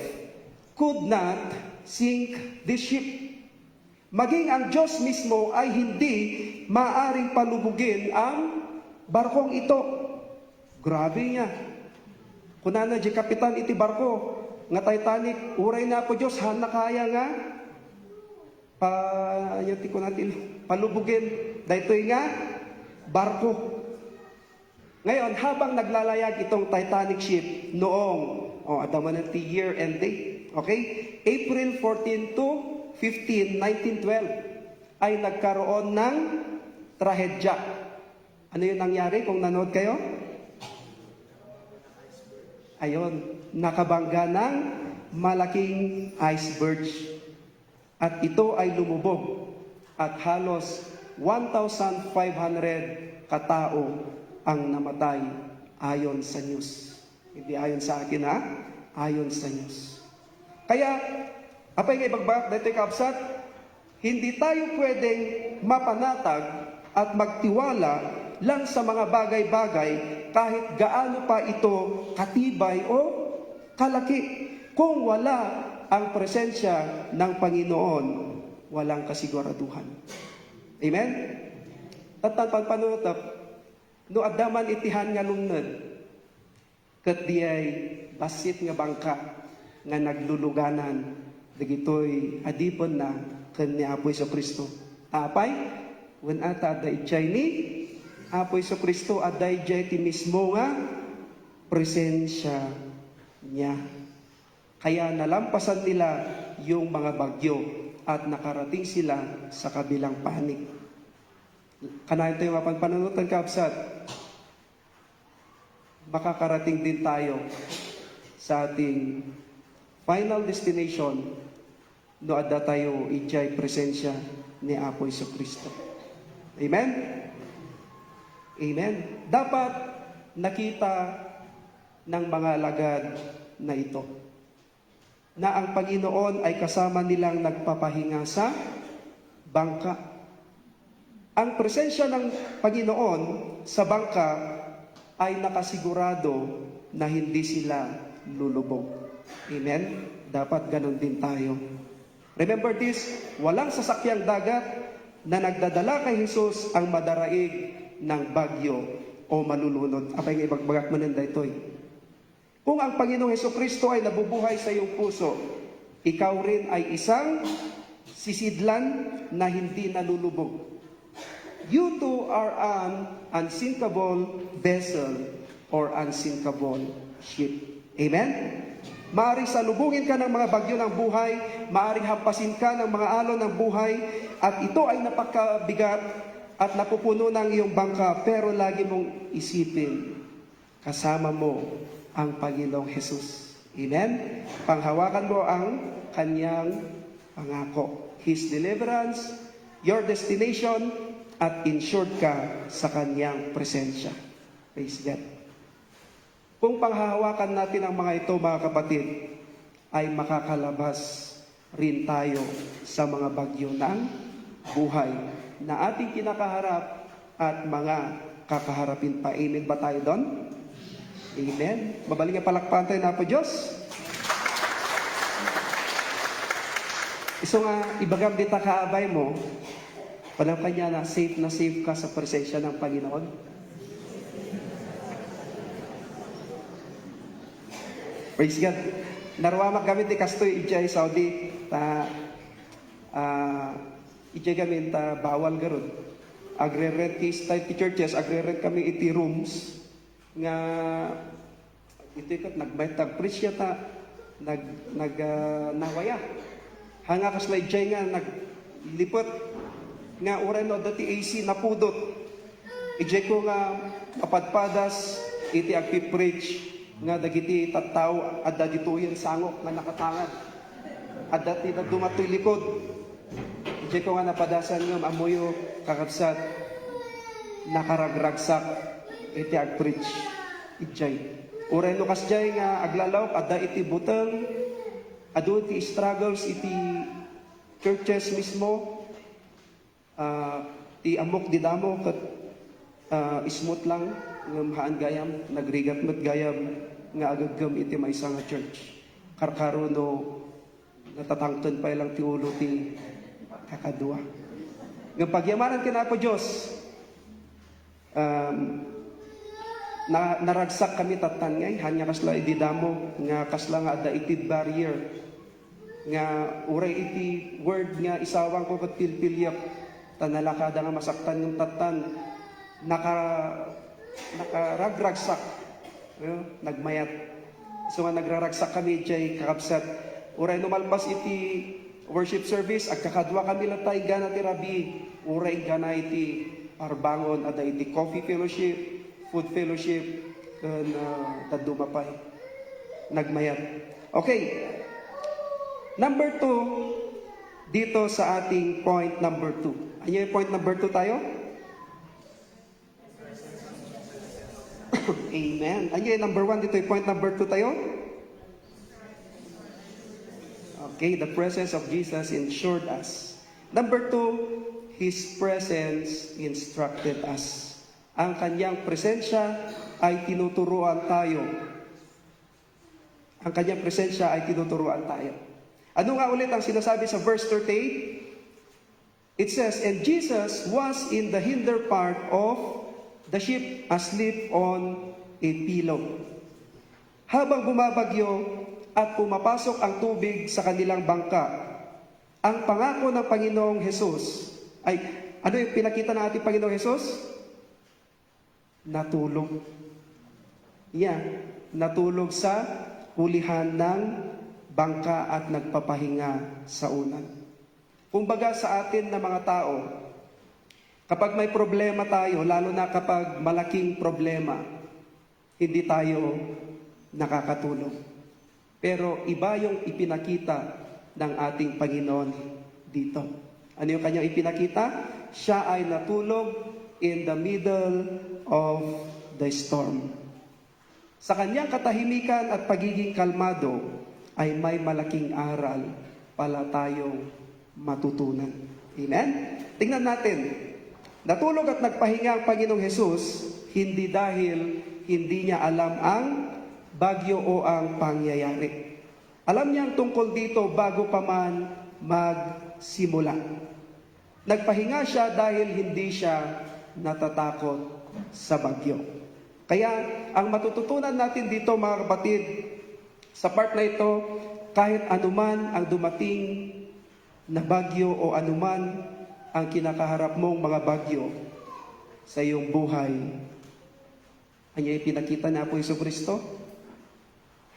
could not sink this ship. Maging ang Diyos mismo ay hindi maaring palubugin ang barkong ito. Grabe nga. Kuna na di kapitan iti barko nga Titanic, uray na po Diyos, na kaya nga yati ko natin palubugin daytoy nga barko. Ngayon, habang naglalayag itong Titanic ship noong adaman ng year and date, okay? April 14 to 15, 1912 ay nagkaroon ng trahedya. Ano yung nangyari kung nanood kayo? Ayon, nakabangga ng malaking iceberg. At ito ay lumubog at halos 1,500 katao ang namatay ayon sa news. Hindi ayon sa akin ayon sa news. Kaya, apay nga ibagbak dito kapsat, hindi tayo pwedeng mapanatag at magtiwala lang sa mga bagay-bagay kahit gaano pa ito katibay o kalaki. Kung wala ang presensya ng Panginoon, walang kasiguraduhan. Amen? Tatang panunotap, no adaman itihan nga lumned, ket di ay basit nga bangka nga nagluluganan, dagitoy adipon na ken ni Apo Kristo. Apay, when ata da ichay ni Apo Kristo aday jay ti mismo nga presensya niya. Kaya nalampasan nila yung mga bagyo at nakarating sila sa kabilang panig. Kanayon tayo mapagpanunutan kaabsat, makakarating din tayo sa ating final destination no adda tayo ijay presensya ni Apo Kristo. Amen? Amen. Dapat nakita ng mga alagad na ito na ang Panginoon ay kasama nilang nagpapahinga sa bangka. Ang presensya ng Panginoon sa bangka ay nakasigurado na hindi sila lulubog. Amen? Dapat ganun din tayo. Remember this, walang sasakyang dagat na nagdadala kay Jesus ang madaraig ng bagyo o malulunod. Apay nga ibagbagak mananda ito'y. Kung ang Panginoong Hesukristo ay nabubuhay sa iyong puso, ikaw rin ay isang sisidlan na hindi nalulubog. You too are an unsinkable vessel or unsinkable ship. Amen? Maaring salubungin ka ng mga bagyo ng buhay, maaring hampasin ka ng mga alon ng buhay, at ito ay napakabigat at napupuno ng iyong bangka, pero lagi mong isipin, kasama mo ang Panginoong Jesus. Amen? Panghawakan mo ang kanyang pangako. His deliverance, your destination, at insured ka sa kanyang presensya. Praise God. Kung panghahawakan natin ang mga ito, mga kapatid, ay makakalabas rin tayo sa mga bagyo ng buhay na ating kinakaharap at mga kakaharapin pa. Amen ba tayo doon? Amen. Mabaling ang palakpan tayo na po Diyos. Iso nga, ibagam dita kaabay mo, palang kanya na safe ka sa presensya ng Panginoon. Praise God. Narwamak gamit ni Kastoy, Ijay, Saudi, ijay gamit, bawal garod. Agre-rent is type churches, agre-rent kami iti rooms, nga, ito ikat, nagbaytag presya ta, nawaya. Hanga kas ijay nga, naglipot, nga uray no, dati AC napudot. Ijay ko nga, kapadpadas, iti agpipreach, nga dagiti tattaw at dagituyen sangok nga nakatangad at dati na dumatoy likod. Ije ko nga napadasan ng amoyo kakabsat nakaragragsak iti agpreach ijay uray no kasjay nga aglalaw adda iti buteng adu iti struggles iti churches mismo ti amok di damo ket ismut lang ng haan gayam, nagrigat mat gayam nga agagam iti maysa nga church. Karkaro no natatangton pa ilang ti ulo ti kakadua. Nga pagyamanan ka na po Diyos, naragsak kami tatangay, hanya kasla ididamo, nga kasla nga ada iti barrier, nga uray iti word nga isawang ko kat pilpilyap, tanalakada nga masaktan ng tatan, nakaragragsak, nagmayat. So nga nagraragsak kami jay kakabsat. Uray numalpas iti worship service, agkakadwa kami latay gana ti rabi. Uray gana iti parbangon, ada iti coffee fellowship, food fellowship, tadumapay. Nagmayat. Okay. Number 2, dito sa ating point number 2. Ano yung point number 2 tayo? Amen. Ano yung number 1 dito? Yung point number 2 tayo? Okay, the presence of Jesus ensured us. Number 2, His presence instructed us. Ang kanyang presensya ay tinuturuan tayo. Ang kanyang presensya ay tinuturuan tayo. Ano nga ulit ang sinasabi sa verse 38? It says, and Jesus was in the hinder part of the ship asleep on a pillow. Habang bumabagyo at pumapasok ang tubig sa kanilang bangka, ang pangako ng Panginoong Hesus ay, ano yung pinakita ng ating Panginoong Hesus? Natulog. Natulog sa hulihan ng bangka at nagpapahinga sa unan. Kumbaga sa atin na mga tao, kapag may problema tayo, lalo na kapag malaking problema, hindi tayo nakakatulog. Pero iba yung ipinakita ng ating Panginoon dito. Ano yung kanyang ipinakita? Siya ay natulog in the middle of the storm. Sa kanyang katahimikan at pagiging kalmado, ay may malaking aral pala tayong matutunan. Amen? Tingnan natin. Natulog at nagpahinga ang Panginoong Hesus, hindi dahil hindi niya alam ang bagyo o ang pangyayari. Alam niya ang tungkol dito bago pa man magsimula. Nagpahinga siya dahil hindi siya natatakot sa bagyo. Kaya ang matututunan natin dito mga kapatid, sa part na ito, kahit anuman ang dumating na bagyo o anuman ang kinakaharap mong mga bagyo sa iyong buhay, ano yung pinakita na po Iso Kristo?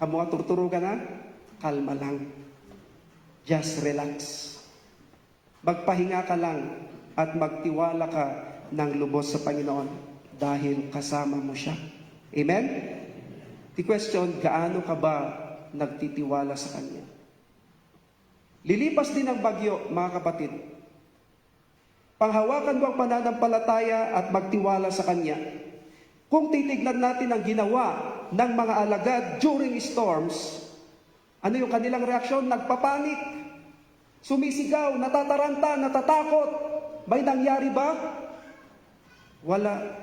Hamo ka turturo ka na? Kalma lang. Just relax. Magpahinga ka lang at magtiwala ka ng lubos sa Panginoon dahil kasama mo siya. Amen? The question, gaano ka ba nagtitiwala sa Kanya? Lilipas din ang bagyo, mga kapatid. Panghawakan mo ang pananampalataya at magtiwala sa Kanya. Kung titignan natin ang ginawa ng mga alagad during storms, ano yung kanilang reaksyon? Nagpapanik, sumisigaw, natataranta, natatakot. May nangyari ba? Wala.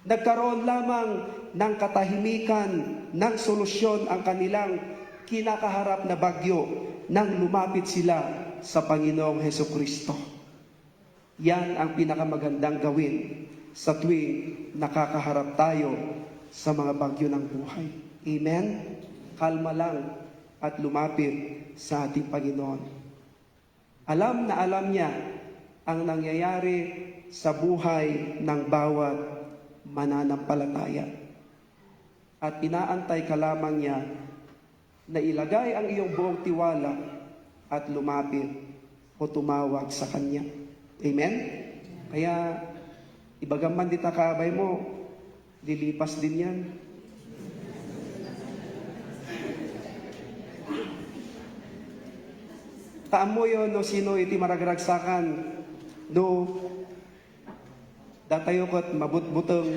Nagkaroon lamang ng katahimikan, ng solusyon ang kanilang kinakaharap na bagyo nang lumapit sila sa Panginoong Heso Kristo. Yan ang pinakamagandang gawin sa tuwing nakakaharap tayo sa mga bagyo ng buhay. Amen? Kalma lang at lumapit sa ating Panginoon. Alam na alam niya ang nangyayari sa buhay ng bawat mananampalataya. At inaantay ka lamang niya na ilagay ang iyong buong tiwala at lumapit o tumawag sa Kanya. Amen? Kaya, ibagaman di takabay mo, lilipas din yan. Taamo yun, no, sino iti maragragsakan, no, datayo ko't mabutbutong,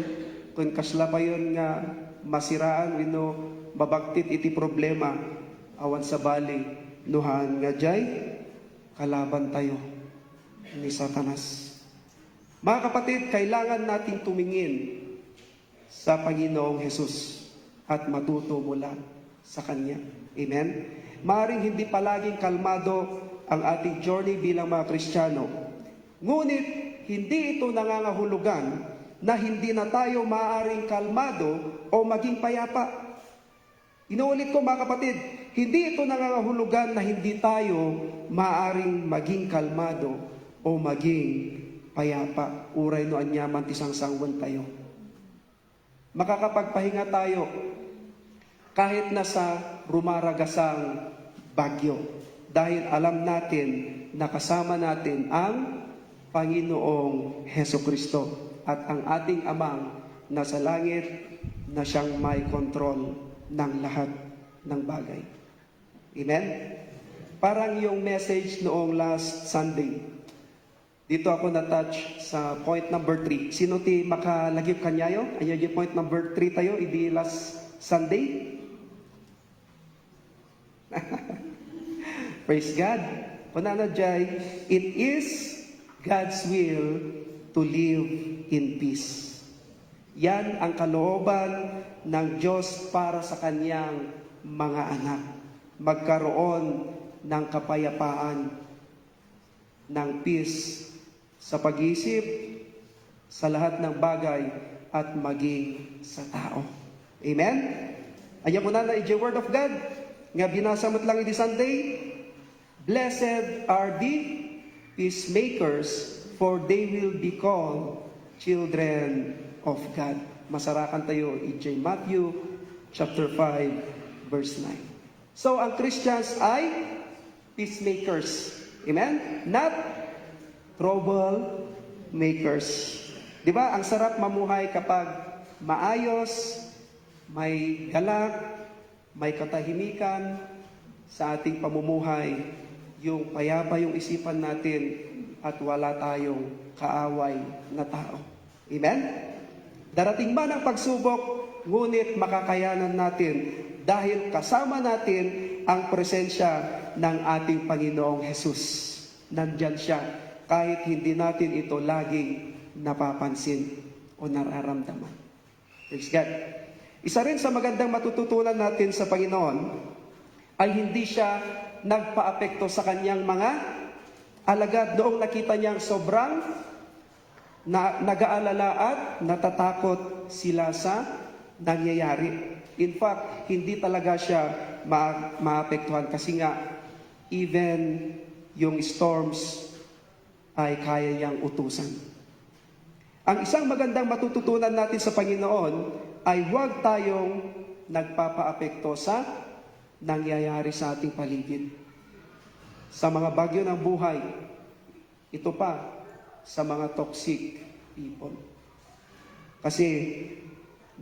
kung kasla pa yun nga, masiraan, no, babagtit iti problema, awan sa bali, nuhan nga jay, kalaban tayo ni Satanas. Mga kapatid, kailangan nating tumingin sa Panginoong Hesus at matuto mula sa Kanya. Amen? Maaring hindi palaging kalmado ang ating journey bilang mga Kristiyano. Ngunit, hindi ito nangangahulugan na hindi na tayo maaaring kalmado o maging payapa. Inuulit ko mga kapatid, hindi ito nangangahulugan na hindi tayo maaaring maging kalmado o maging payapa. Uray no anyaman tisang sangwan tayo. Makakapagpahinga tayo kahit nasa rumaragasang bagyo. Dahil alam natin na kasama natin ang Panginoong Heso Kristo at ang ating Amang nasa langit na siyang may kontrol ng lahat ng bagay. Amen? Parang yung message noong last Sunday. Dito ako na-touch sa point number 3. Sino ti makalagip kanyayo? Ayan yung point number 3 tayo, idi last Sunday. Praise God. Kunana jay, it is God's will to live in peace. Yan ang kalooban ng Diyos para sa Kanyang mga anak. Magkaroon ng kapayapaan, ng peace sa pag-iisip, sa lahat ng bagay, at maging sa tao. Amen? Ayan mo na iti Word of God, nga binasa mo't lang iti Sunday, blessed are the peacemakers, for they will be called children of God. Masarakan tayo iti Matthew chapter 5, verse 9. So, ang Christians ay peacemakers. Amen? Not trouble makers. Di ba? Ang sarap mamuhay kapag maayos, may galak, may katahimikan sa ating pamumuhay, yung payapa yung isipan natin at wala tayong kaaway na tao. Amen? Darating man ang pagsubok, ngunit makakayanan natin dahil kasama natin ang presensya ng ating Panginoong Hesus. Nandyan siya kahit hindi natin ito laging napapansin o nararamdaman. Praise God. Isa rin sa magandang matututunan natin sa Panginoon ay hindi siya nagpaapekto sa kanyang mga alagad noong nakita niyang sobrang nag-aalala at natatakot sila sa nangyayari. In fact, hindi talaga siya maapektuhan kasi nga even yung storms ay kaya niyang utusan. Ang isang magandang matututunan natin sa Panginoon ay huwag tayong nagpapaapekto sa nangyayari sa ating paligid. Sa mga bagyo ng buhay, ito pa sa mga toxic people. Kasi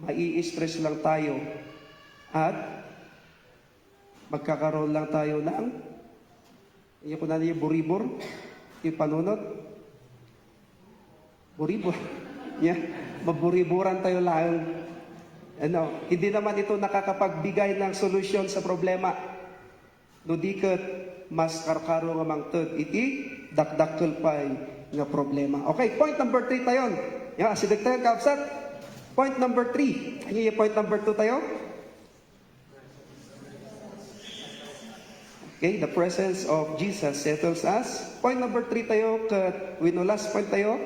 mai-stress lang tayo at magkakaroon lang tayo ng yung kunana yung buribor, yung panunod. Buribor. Yeah. Maburiburan tayo lang. Hindi naman ito nakakapagbigay ng solusyon sa problema. No diket mas karkaro nga mangted iti dakdakkel pay nga problema. Okay, point number 3 tayo. Yeah, sidag tayo kaabsat. Point number 3. Ano yung point number 2 tayo? Okay, the presence of Jesus settles us. Point number 3 tayo, last point tayo.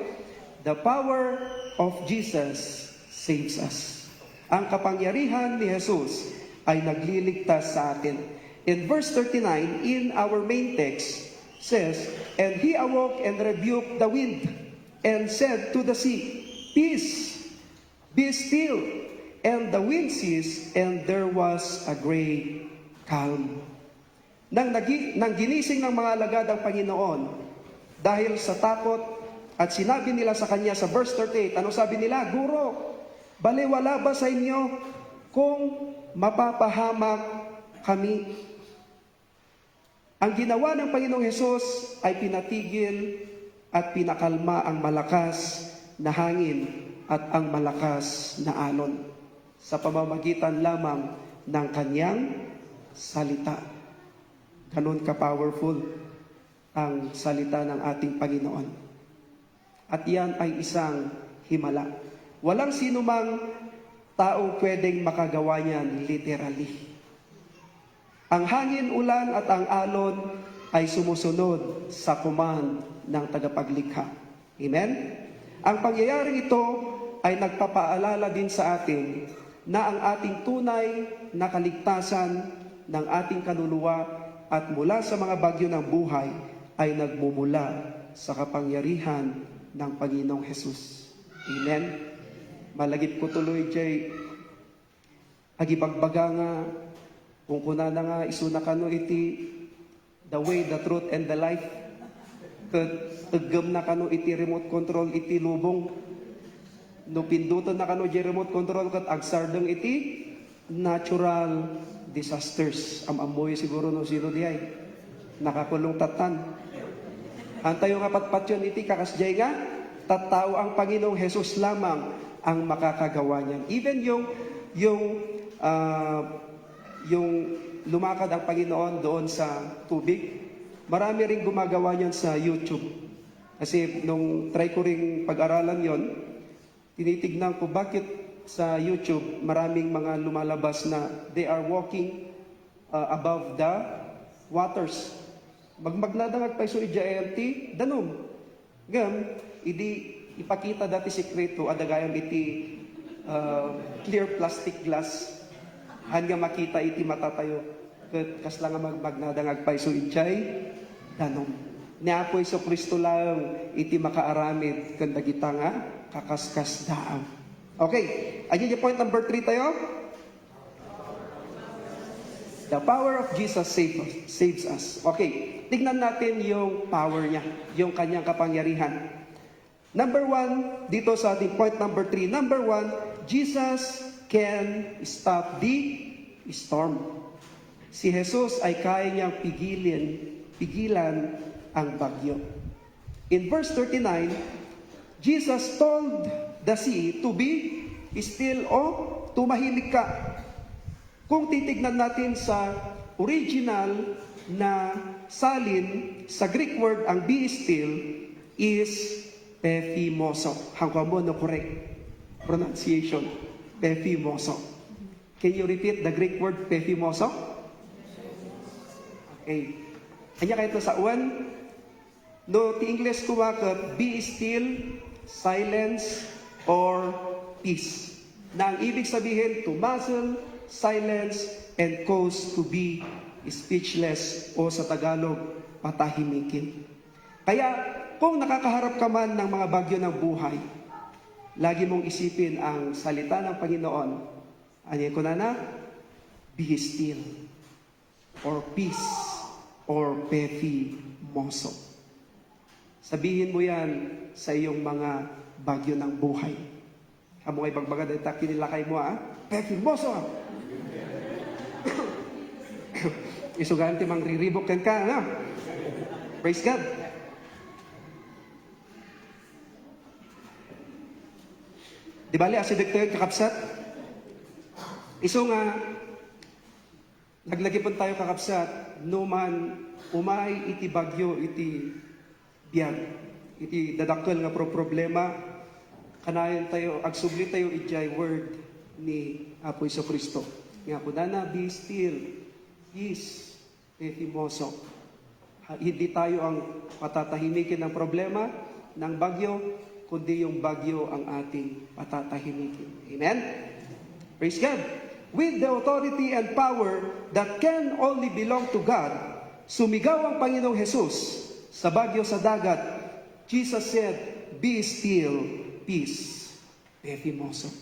The power of Jesus saves us. Ang kapangyarihan ni Jesus ay nagliligtas sa atin. In verse 39, in our main text, says, "And he awoke and rebuked the wind, and said to the sea, Peace, be still. And the wind ceased, and there was a great calm." Nang ginising ng mga alagad ang Panginoon dahil sa takot at sinabi nila sa kanya sa verse 38, ano sabi nila? Guro, baliwala ba sa inyo kung mapapahamak kami? Ang ginawa ng Panginoong Hesus ay pinatigil at pinakalma ang malakas na hangin at ang malakas na alon sa pamamagitan lamang ng kanyang salita. Ganon ka-powerful ang salita ng ating Panginoon. At yan ay isang himala. Walang sino mang tao pwedeng makagawa niyan literally. Ang hangin, ulan at ang alon ay sumusunod sa command ng tagapaglikha. Amen? Ang pangyayaring ito ay nagpapaalala din sa atin na ang ating tunay na kaligtasan ng ating kaluluwa at mula sa mga bagyo ng buhay ay nagmumula sa kapangyarihan ng Panginoong Hesus. Amen? Malagip ko tuloy, Jay. Agibagbaga nga, kung kuna na nga, isuna ka no iti, the way, the truth, and the life. Tagam na ka no iti remote control, iti lubong. No pindutan na ka no remote control, kat agsardeng iti natural disasters. Amoy siguro no sino diay. Nakakulong tatan. Antayo nga patpat yun iti kakasjay nga, tattao ang Panginoong Hesus lamang ang makakagawa niyan. Even yung lumakad ang Panginoon doon sa tubig, marami ring gumagawa niyan sa YouTube. Kasi nung try ko ring pag-aralan yon, tinitignan ko bakit sa YouTube, maraming mga lumalabas na they are walking above the waters. Magmagladangag pa iso ija danom. Gam, ipakita dati sikreto, adagayam iti clear plastic glass. Hanga makita iti matatayo. Kas lang magnadangag pa iso ijay, danom. Niya po iso Kristo lang iti makaaramid kanda kita nga kakaskas daam. Okay, ayun yung point number 3 tayo. The power of Jesus saves us. Okay, tignan natin yung power niya, yung kanyang kapangyarihan. Number 1, dito sa ating point number 3. Number 1, Jesus can stop the storm. Si Jesus ay kaya niyang pigilan ang bagyo. In verse 39, Jesus told the sea to be still o tumahimik ka. Kung titignan natin sa original na salin, sa Greek word, ang be still is pephimoso. Hanggang mo no correct pronunciation. Pephimoso. Can you repeat the Greek word pephimoso? Okay. Kanya kayo sa uwan. No, ti English kumakat, be still, silence, or peace. Na ang ibig sabihin, to muzzle, silence, and cause to be speechless o sa Tagalog, patahimikin. Kaya, kung nakakaharap ka man ng mga bagyo ng buhay, lagi mong isipin ang salita ng Panginoon. Ano ko na? Be still, or peace, or pephimoso. Sabihin mo yan sa iyong mga bagyo ng buhay. Amo ay bagbaga dahil kinilakay mo, pephimoso! Isugaan ti mang riribok ka, no? Praise God! Di bali, asidik tayo kakapsat? Iso nga, naglagi po tayo kakapsat, no man umay iti bagyo, iti biyag, iti dadakkel nga problema, kanayon tayo, agsubli tayo ijay word ni Apo Iso Kristo. Nga po na, be still, peace, Efimoso. Hindi tayo ang patatahimikin ng problema ng bagyo, kundi yung bagyo ang ating patatahimikin. Amen? Praise God. With the authority and power that can only belong to God, sumigaw ang Panginoong Jesus sa bagyo sa dagat. Jesus said, "Be still, peace." Efimoso.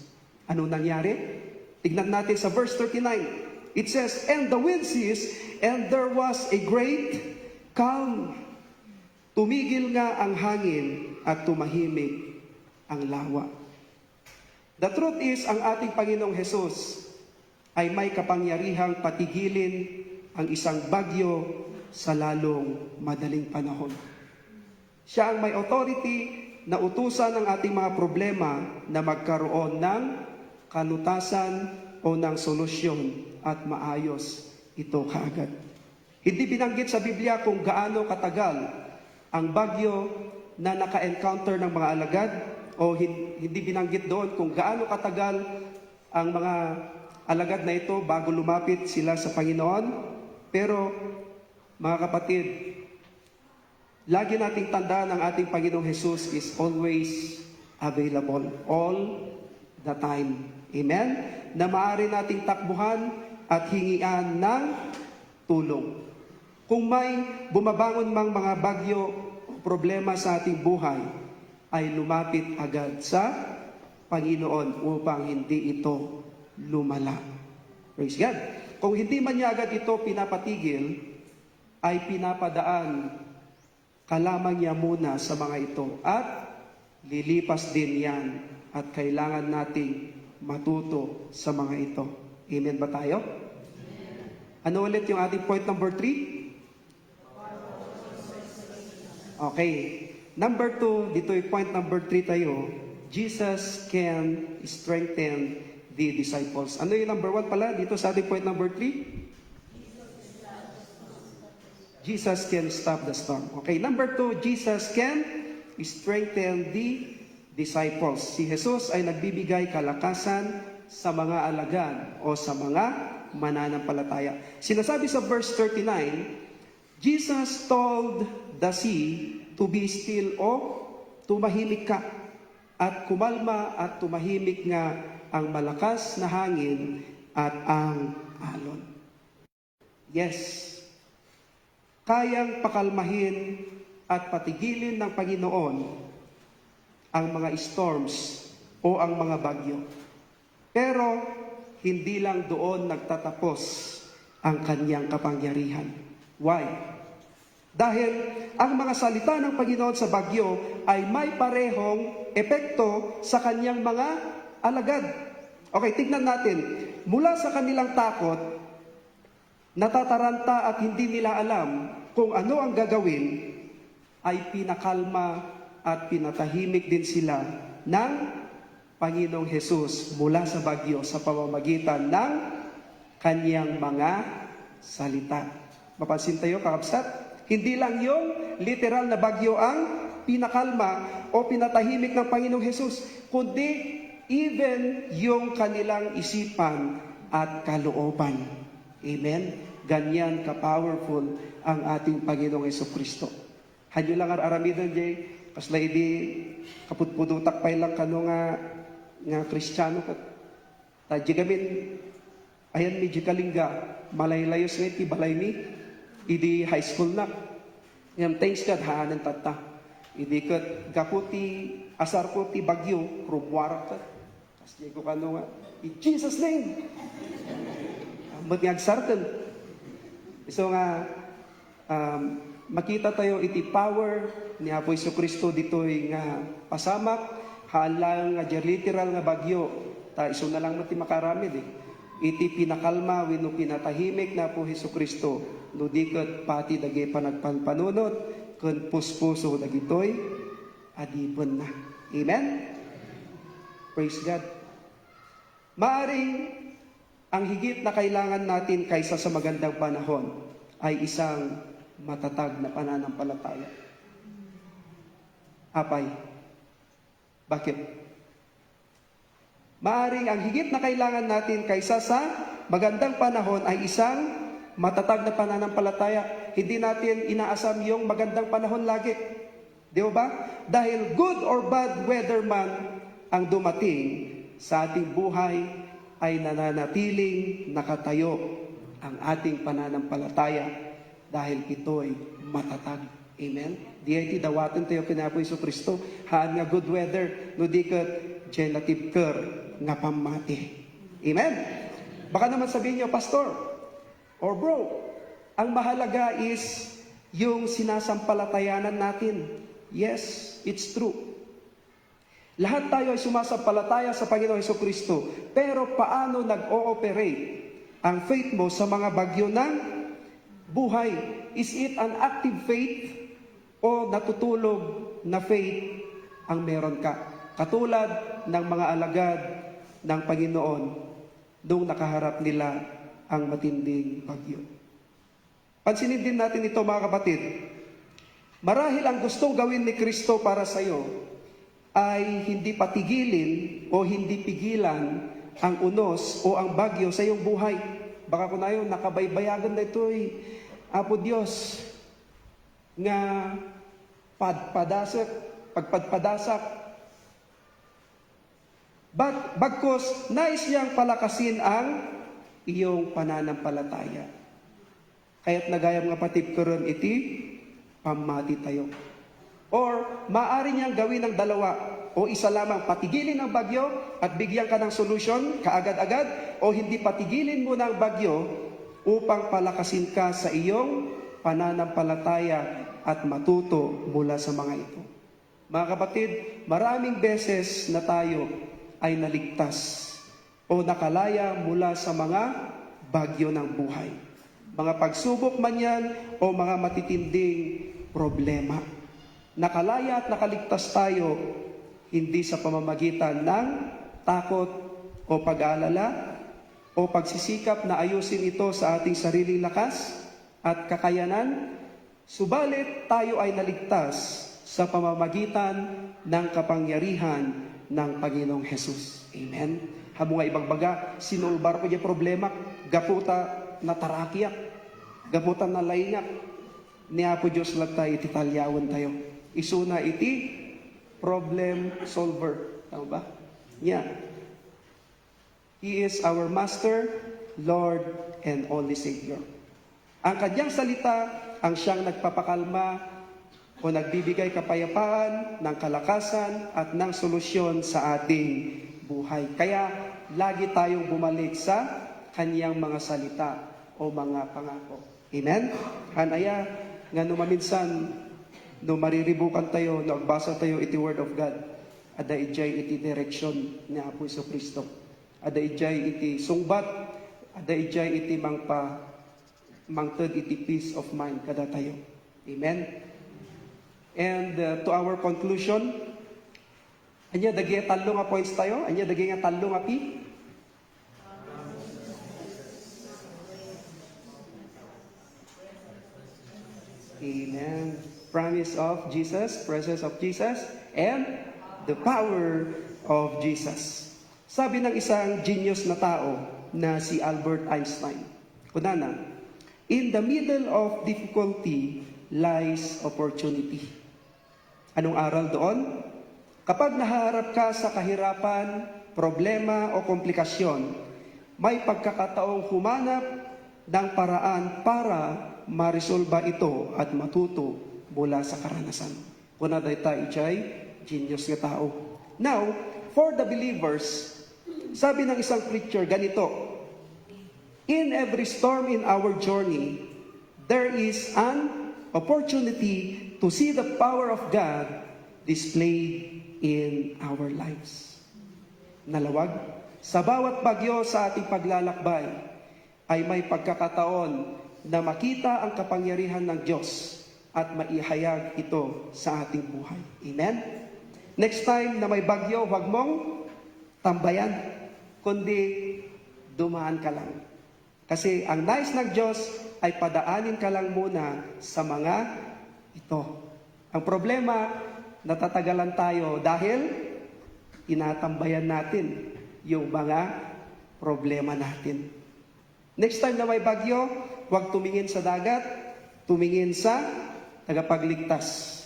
Ano nangyari? Tignan natin sa verse 39. It says, "And the wind ceased, and there was a great calm." Tumigil nga ang hangin at tumahimik ang lawa. The truth is, ang ating Panginoong Jesus ay may kapangyarihang patigilin ang isang bagyo sa lalong madaling panahon. Siya ang may authority na utusan ng ating mga problema na magkaroon ng kalutasan o ng solusyon at maayos ito kaagad. Hindi binanggit sa Biblia kung gaano katagal ang bagyo na naka-encounter ng mga alagad o hindi binanggit doon kung gaano katagal ang mga alagad na ito bago lumapit sila sa Panginoon. Pero mga kapatid, lagi nating tandaan ang ating Panginoong Jesus is always available, all the time. Amen? Na maaari nating takbuhan at hingian ng tulong. Kung may bumabangon mang mga bagyo o problema sa ating buhay, ay lumapit agad sa Panginoon upang hindi ito lumala. Praise God. Kung hindi man niya agad ito pinapatigil, ay pinapadaan kalamang niya muna sa mga ito at lilipas din yan at kailangan nating matuto sa mga ito. Amen ba tayo? Ano ulit yung ating point number 3? Okay. Number 2, dito yung point number 3 tayo. Jesus can strengthen the disciples. Ano yung number 1 pala dito sa ating point number 3? Jesus can stop the storm. Okay, number 2, Jesus can strengthen the disciples. Si Jesus ay nagbibigay kalakasan sa mga alagad o sa mga mananampalataya. Sinasabi sa verse 39, Jesus told the sea to be still o tumahimik ka. At kumalma at tumahimik nga ang malakas na hangin at ang alon. Yes, kayang pakalmahin at patigilin ng Panginoon ang mga storms o ang mga bagyo. Pero hindi lang doon nagtatapos ang kanyang kapangyarihan. Why? Dahil ang mga salita ng Panginoon sa bagyo ay may parehong epekto sa kanyang mga alagad. Okay, tignan natin. Mula sa kanilang takot, natataranta at hindi nila alam kung ano ang gagawin, ay pinakalma at pinatahimik din sila ng Panginoong Jesus mula sa bagyo sa pamamagitan ng kanyang mga salita. Mapansin tayo, kakabsat? Hindi lang yung literal na bagyo ang pinakalma o pinatahimik ng Panginoong Jesus, kundi even yung kanilang isipan at kalooban. Amen? Ganyan ka-powerful ang ating Panginoong Jesucristo. Hanyo lang aramidon, Jay, kasla idi kaputpudutak pa lang kano nga Kristiyano kat. Tadji gamin, ayan medyo kalingga, malaylayos nga iti balay mi, idi high school na. Ngayon, thanks God, haanan tata. Idi kat kaputi, asar ko ti bagyo, krumwarak kat. Kas di ko kano nga, in Jesus' name. Amot nga agsartan. So nga, makita tayo iti power ni Apo Jesucristo dito'y nga pasamak, halang nga literal nga bagyo. Ta iso na lang mati makaramid eh. Iti pinakalma wenno pinatahimik na Apo Jesucristo, no diket pati dagay panagpanpanunot ken puspuso dagitoy adipon na. Amen. Praise God. Maaring ang higit na kailangan natin kaysa sa magandang panahon ay isang matatag na pananampalataya. Apay. Bakit? Maaring ang higit na kailangan natin kaysa sa magandang panahon ay isang matatag na pananampalataya. Hindi natin inaasam yung magandang panahon lagi. Di ba? Dahil good or bad weather man ang dumating sa ating buhay, ay nananatiling nakatayo ang ating pananampalataya dahil ito'y matatag. Amen? Di ay tidawatan tayo kinapo Isu Kristo, haan nga good weather, no di kat gelative ker nga pamati. Amen? Baka naman sabihin niyo, Pastor, or bro, ang mahalaga is yung sinasampalatayanan natin. Yes, it's true. Lahat tayo ay sumasampalataya sa Panginoong Jesucristo. Pero paano nag-ooperate ang faith mo sa mga bagyo ng buhay? Is it an active faith o natutulog na faith ang meron ka? Katulad ng mga alagad ng Panginoon nung nakaharap nila ang matinding bagyo. Pansinin din natin ito mga kapatid. Marahil ang gustong gawin ni Kristo para sa iyo ay hindi patigilin o hindi pigilan ang unos o ang bagyo sa iyong buhay. Baka kung na yun, nakabaybayagan na ito Apo Diyos, nga pagpadpadasak. Bagkos, nais niyang palakasin ang iyong pananampalataya. Kaya't nagayam nga patip karon iti, pamati tayo. Or, maaari niyang gawin ng dalawa, o isa lamang, patigilin ang bagyo at bigyan ka ng solusyon kaagad-agad, o hindi patigilin mo ng bagyo upang palakasin ka sa iyong pananampalataya at matuto mula sa mga ito. Mga kapatid, maraming beses na tayo ay naligtas o nakalaya mula sa mga bagyo ng buhay. Mga pagsubok man yan o mga matitinding problema. Nakalaya at nakaligtas tayo hindi sa pamamagitan ng takot o pag-aalala o pagsisikap na ayusin ito sa ating sariling lakas at kakayanan, subalit tayo ay naligtas sa pamamagitan ng kapangyarihan ng Panginoong Hesus. Amen? Hamo nga ibang baga, sinulbar ko yung problema, gaputa na tarakyak, gaputa na laingak, niya po Diyos lang tayo, ititalyawan tayo. Isuna iti problem solver. Tama ba? Yeah. He is our Master, Lord, and only Savior. Ang kanyang salita, ang siyang nagpapakalma o nagbibigay kapayapaan, ng kalakasan at ng solusyon sa ating buhay. Kaya lagi tayong bumalik sa kanyang mga salita o mga pangako. Amen? Hanaya, nga numaminsan, no mariribukan tayo, no agbasa tayo iti Word of God, ada ijay iti direksyon ni Apo Isu Kristo. Ada ijay iti sungbat, ada ijay iti mangted iti peace of mind kada tayo. Amen? And to our conclusion, anya dagi talo nga points tayo, anya dagi nga talo nga pi. Amen. Promise of Jesus, presence of Jesus, and the power of Jesus. Sabi ng isang genius na tao na si Albert Einstein, kunana, in the middle of difficulty lies opportunity. Anong aral doon? Kapag naharap ka sa kahirapan, problema o komplikasyon, may pagkakataong humanap ng paraan para marisolba ito at matuto mula sa karanasan. Kuna dayta ijay, genius nga tao. Now, for the believers, sabi ng isang preacher ganito, in every storm in our journey, there is an opportunity to see the power of God displayed in our lives. Nalawag, sa bawat bagyo sa ating paglalakbay, ay may pagkakataon na makita ang kapangyarihan ng Diyos at maihayag ito sa ating buhay. Amen? Next time na may bagyo, huwag mong tambayan, kundi dumaan ka lang. Kasi ang nais ng Diyos ay padaanin ka lang muna sa mga ito. Ang problema, natatagalan tayo dahil tinatambayan natin yung mga problema natin. Next time na may bagyo, huwag tumingin sa dagat, tumingin sa tagapagligtas.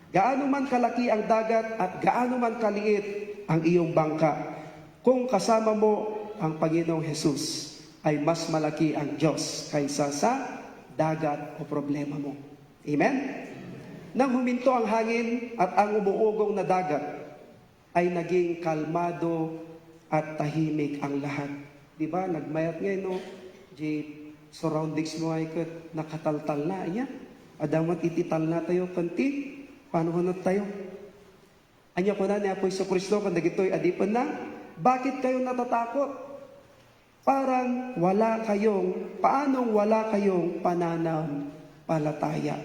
Gaano man kalaki ang dagat at gaano man kaliit ang iyong bangka, kung kasama mo ang Panginoong Hesus, ay mas malaki ang Diyos kaysa sa dagat o problema mo. Amen? Nang huminto ang hangin at ang umuugong na dagat, ay naging kalmado at tahimik ang lahat. Di ba? Nagmayat ngayon, no? Surroundings mo ay nakataltal na. Iya? Adamat itital na tayo kanti. Paano hunot tayo? Anya ko na ni Apo Kristo kung nagito'y adipan na. Bakit kayo natatakot? Paanong wala kayong pananampalataya?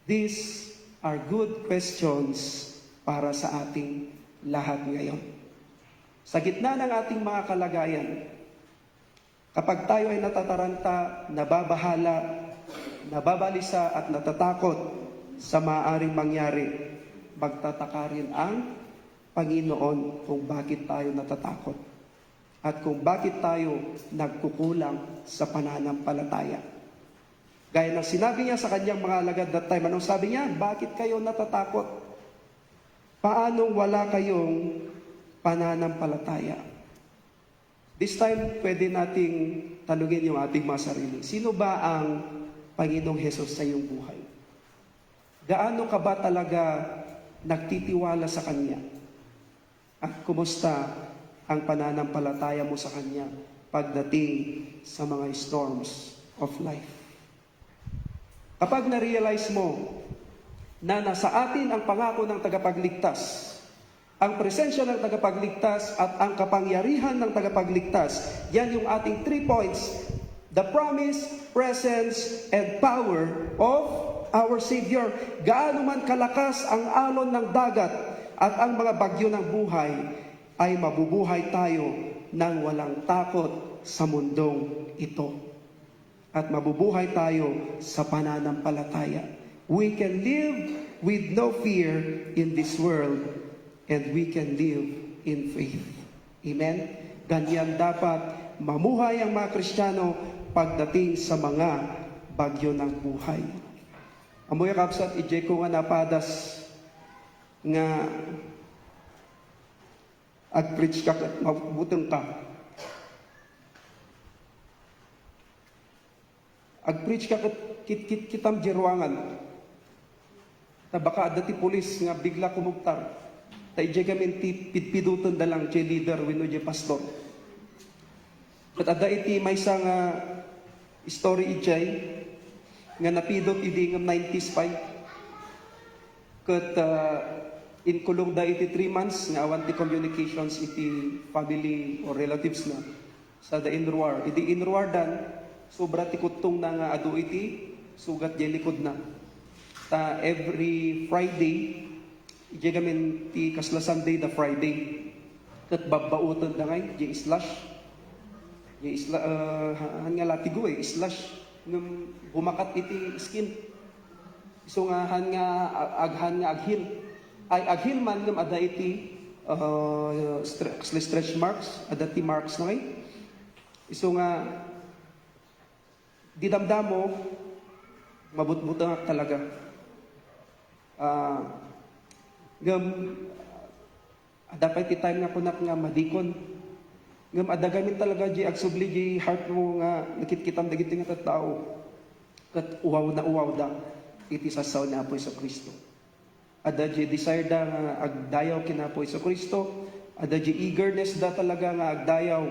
These are good questions para sa ating lahat ngayon. Sa gitna ng ating mga kalagayan, kapag tayo ay natataranta, nababahala, nababalisa at natatakot sa maaaring mangyari, magtataka rin ang Panginoon kung bakit tayo natatakot at kung bakit tayo nagkukulang sa pananampalataya. Gaya ng sinabi niya sa kanyang mga alagad that time, anong sabi niya? Bakit kayo natatakot? Paanong wala kayong pananampalataya? This time, pwede nating tanungin yung ating mga sarili. Sino ba ang Panginoong Hesus sa iyong buhay? Gaano ka ba talaga nagtitiwala sa Kanya? At kumusta ang pananampalataya mo sa Kanya pagdating sa mga storms of life? Kapag na-realize mo na nasa atin ang pangako ng tagapagligtas, ang presensya ng tagapagligtas at ang kapangyarihan ng tagapagligtas, yan yung ating 3 points: the promise, presence, and power of our Savior. Gaano man kalakas ang alon ng dagat at ang mga bagyo ng buhay, ay mabubuhay tayo nang walang takot sa mundong ito. At mabubuhay tayo sa pananampalataya. We can live with no fear in this world, and we can live in faith. Amen? Ganyan dapat mamuhay ang mga Kristiyano pagdating sa mga bagyo ng buhay. Amoy kapsat, ijay ko nga napadas nga ag-preach ka at mabutang ka. Ag-preach ka at kitam jirwangan. Ta baka dati pulis nga bigla kumugtar. Ta ijay kami pitpiduton dalang jay leader wenno jay pastor. Kat ada iti may isang story ijay nga napidot idi ng 90s pa. Kat inkulong da iti 3 months nga awan ti communications iti family or relatives na sa da inruar. Idi inruar dan sobra ti kutong na nga adu iti sugat jay likod na. Ta every Friday iti gamin ti kasla Sunday the Friday. Kat babautan da ngay jay slash. Jay han nga latigo slash ngem bumakat iti skin. So nga han nga aghil. Ay aghil man ngem ada iti stretch marks, ada ti marks na kay. So nga didamdam mo mabutbutang talaga. Ngem ada pa iti time nga kunak nga madikon. Ngam adagamin talaga di agsubli di heart mo nga nakitkitam dagiti nga tattao. Kat uwaw da iti sasaw ni Apo Kristo. Ada di desire da nga agdayaw kina Apo Kristo. Ada di eagerness da talaga nga agdayaw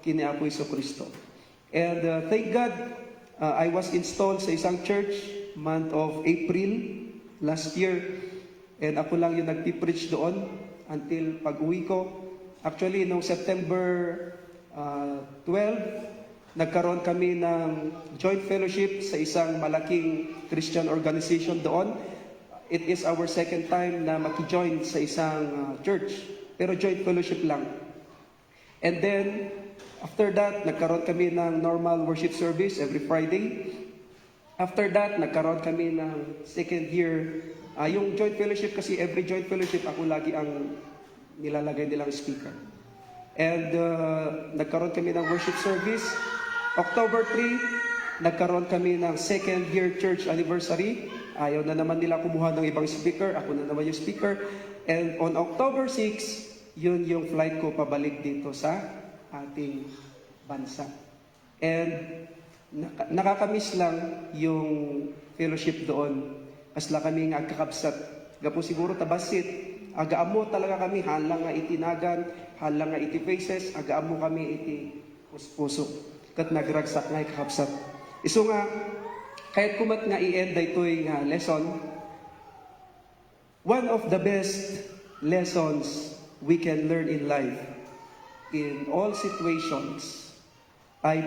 kini Apo Kristo. And thank God, I was installed sa isang church month of April last year. And ako lang yung nagpipreach doon until pag-uwi ko. Actually, noong September 12, nagkaroon kami ng joint fellowship sa isang malaking Christian organization doon. It is our second time na maki-join sa isang church, pero joint fellowship lang. And then, after that, nagkaroon kami ng normal worship service every Friday. After that, nagkaroon kami ng second year. Yung joint fellowship kasi, every joint fellowship, ako lagi ang nilalagay nilang speaker. And nagkaroon kami ng worship service. October 3, nagkaroon kami ng second year church anniversary. Ayaw na naman nila kumuha ng ibang speaker. Ako na naman yung speaker. And on October 6, yun yung flight ko pabalik dito sa ating bansa. And nakakamiss lang yung fellowship doon. Kasla kami nga kakabsat. Gapo siguro tabasit. Agaamo talaga kami. Halang nga itinagan. Halang nga iti faces. Agaamo kami iti puso. Kat nagragsak nga kakabsat. Iso nga, kahit kumat nga i-end ito'y nga lesson, one of the best lessons we can learn in life, in all situations, ay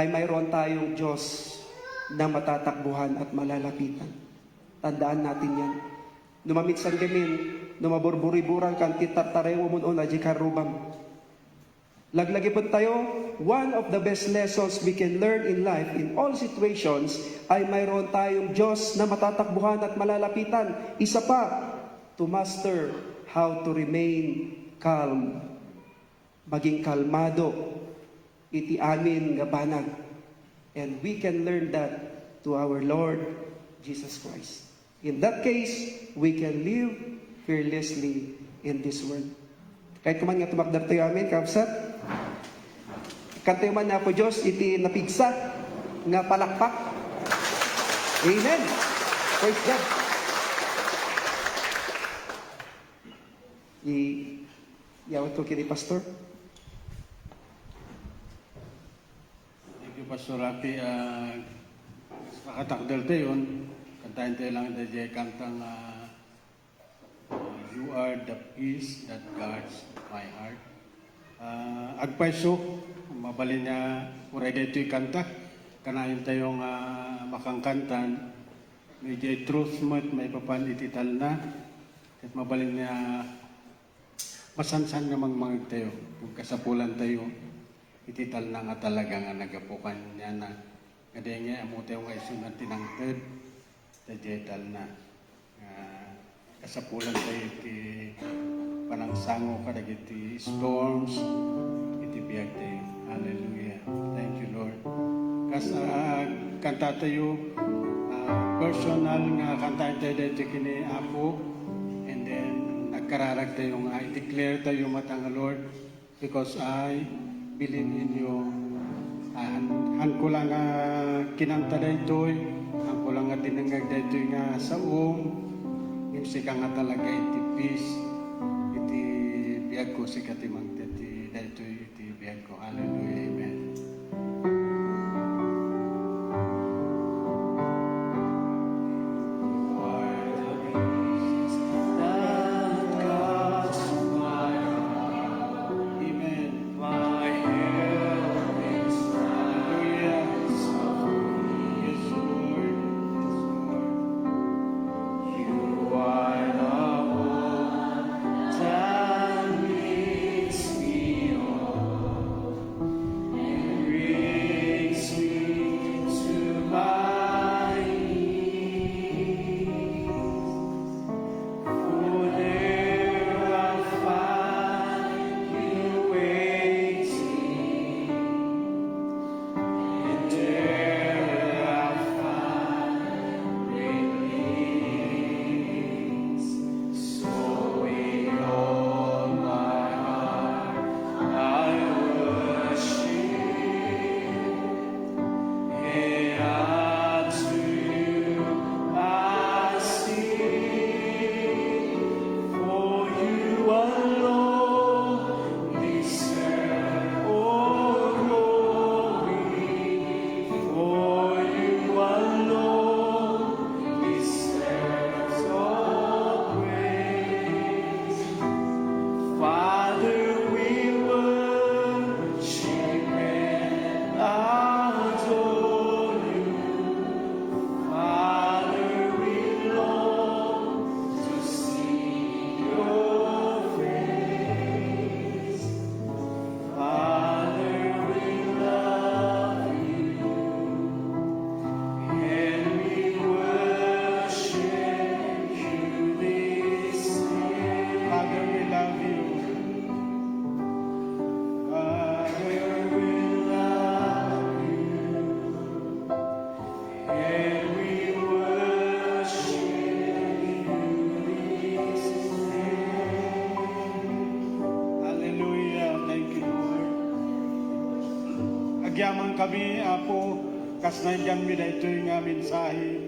mayroon tayong Diyos na matatakbuhan at malalapitan. Tandaan natin yan. Numamitsan gamin, numaburburiburang kan titartarewo mo na jikarubam. Laglagi po tayo, one of the best lessons we can learn in life, in all situations, ay mayroon tayong Diyos na matatakbuhan at malalapitan. Isa pa, to master how to remain calm. Maging kalmado, iti amin nga banag. And we can learn that to our Lord Jesus Christ. In that case, we can live fearlessly in this world. Kahit kuman nga tumakdar tayo amin, kapsat, kantayo man na po Diyos, iti napigsa, nga palakpak. Amen. Praise God. Iyawat ko kini Pastor. Thank you, Pastor Rocky. Nakatakdal tayo yun. Kantahin tayo lang tayo kantang You are the peace that guards my heart. Agpaiso, mabalin niya, uray dito'y kanta. Kanayon tayong makangkantan. Medyo truth mo at may papanitital na. At mabalin niya, masansan namang mga tayo. Kung kasapulan tayo, itital na nga talaga nga nagapukan niya na. Kada nga, amo tayo nga isunod tinangtad. Tajital na. Kasapulan tayo iti panangsango kadag iti storms, iti biyag tayo. Hallelujah. Thank you, Lord. Kanta tayo, personal nga kantahin tayo dito kini Apo, and then nagkararag tayo nga, i-declare tayo matang Lord, because I believe in you. Han ko lang kinanta dito, han ko lang tinangag dito nga sa sika nga talaga iti peace, iti biyag ko sika timang iti dito iti biyag ko. Hallelujah. Amen. agyaman kami, Apo, kas nandiyan mi daytoy nga mensahe.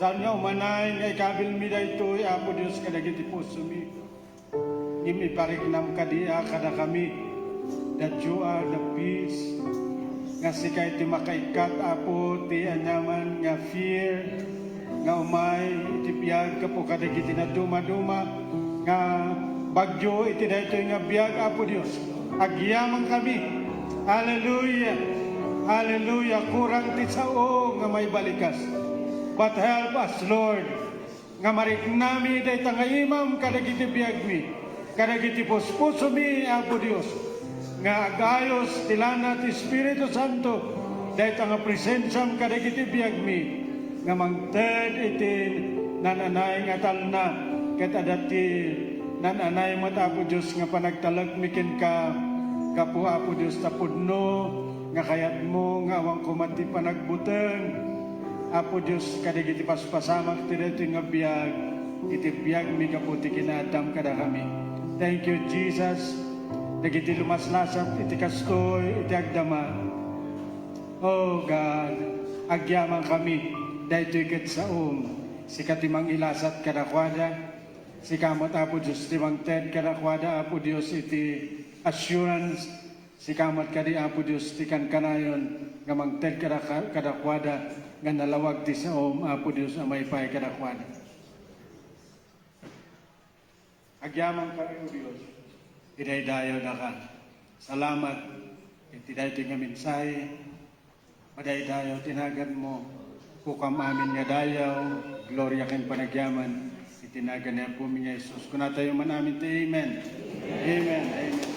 Saan nga umanay, nga ikabil mi daytoy, Apo Diyos, kadagiti puso mi. Imi parignam kadia kada kami, that you are the peace, nga sikay ti makaikat, Apo, ti anyaman nga fear, nga umay, iti biyag ka po kadagiti na duma-duma, nga bagyo, iti daytoy nga biyag, Apo Diyos. Agyaman kami. Hallelujah. Hallelujah. Kurang ti sao nga may balikas. But help us, Lord, nga marignami dayta nga imam kadagiti biyag mi. Kadagiti puspuso mi, Apo Diyos, nga agayos tilana ti Espiritu Santo, dahil nga presensyam kadagiti biyag mi, nga mangted iti nananay nga talna, ket adati nananay mat, Apo Diyos, nga panagtalag mikin ka, kapo, Apo Diyos, tapudno, nga kayat mo, nga awang kumati panagbuteng, Apo Diyos, kadagiti paspasamak ti dito nga biyag, iti biyag mi kaputi kinadam kada kami. Thank you, Jesus. Dagiti lumaslasap, iti kastoy, iti agdama. Oh God, agyaman kami, dahil ket sa si katimang ilasat kadakwada, si kamot, Apo Diyos, timang ted kadakwada, Apo Diyos, iti assurance, si kamot kadi, Apo Diyos, ti kanayon, nga mang ted kadakwada, nga nalawag ti sa Apo Diyos, amay pay kadakwada. Agyaman kami, O Diyos, idaydayo na ka. Salamat, itiday ito nga mensahe, madaydayo, tinagan mo, kukam amin nga dayaw, gloria ken panagyaman, itinagan niya po mi nga Jesus. Kung natayo man amin, Amen. Amen. Amen.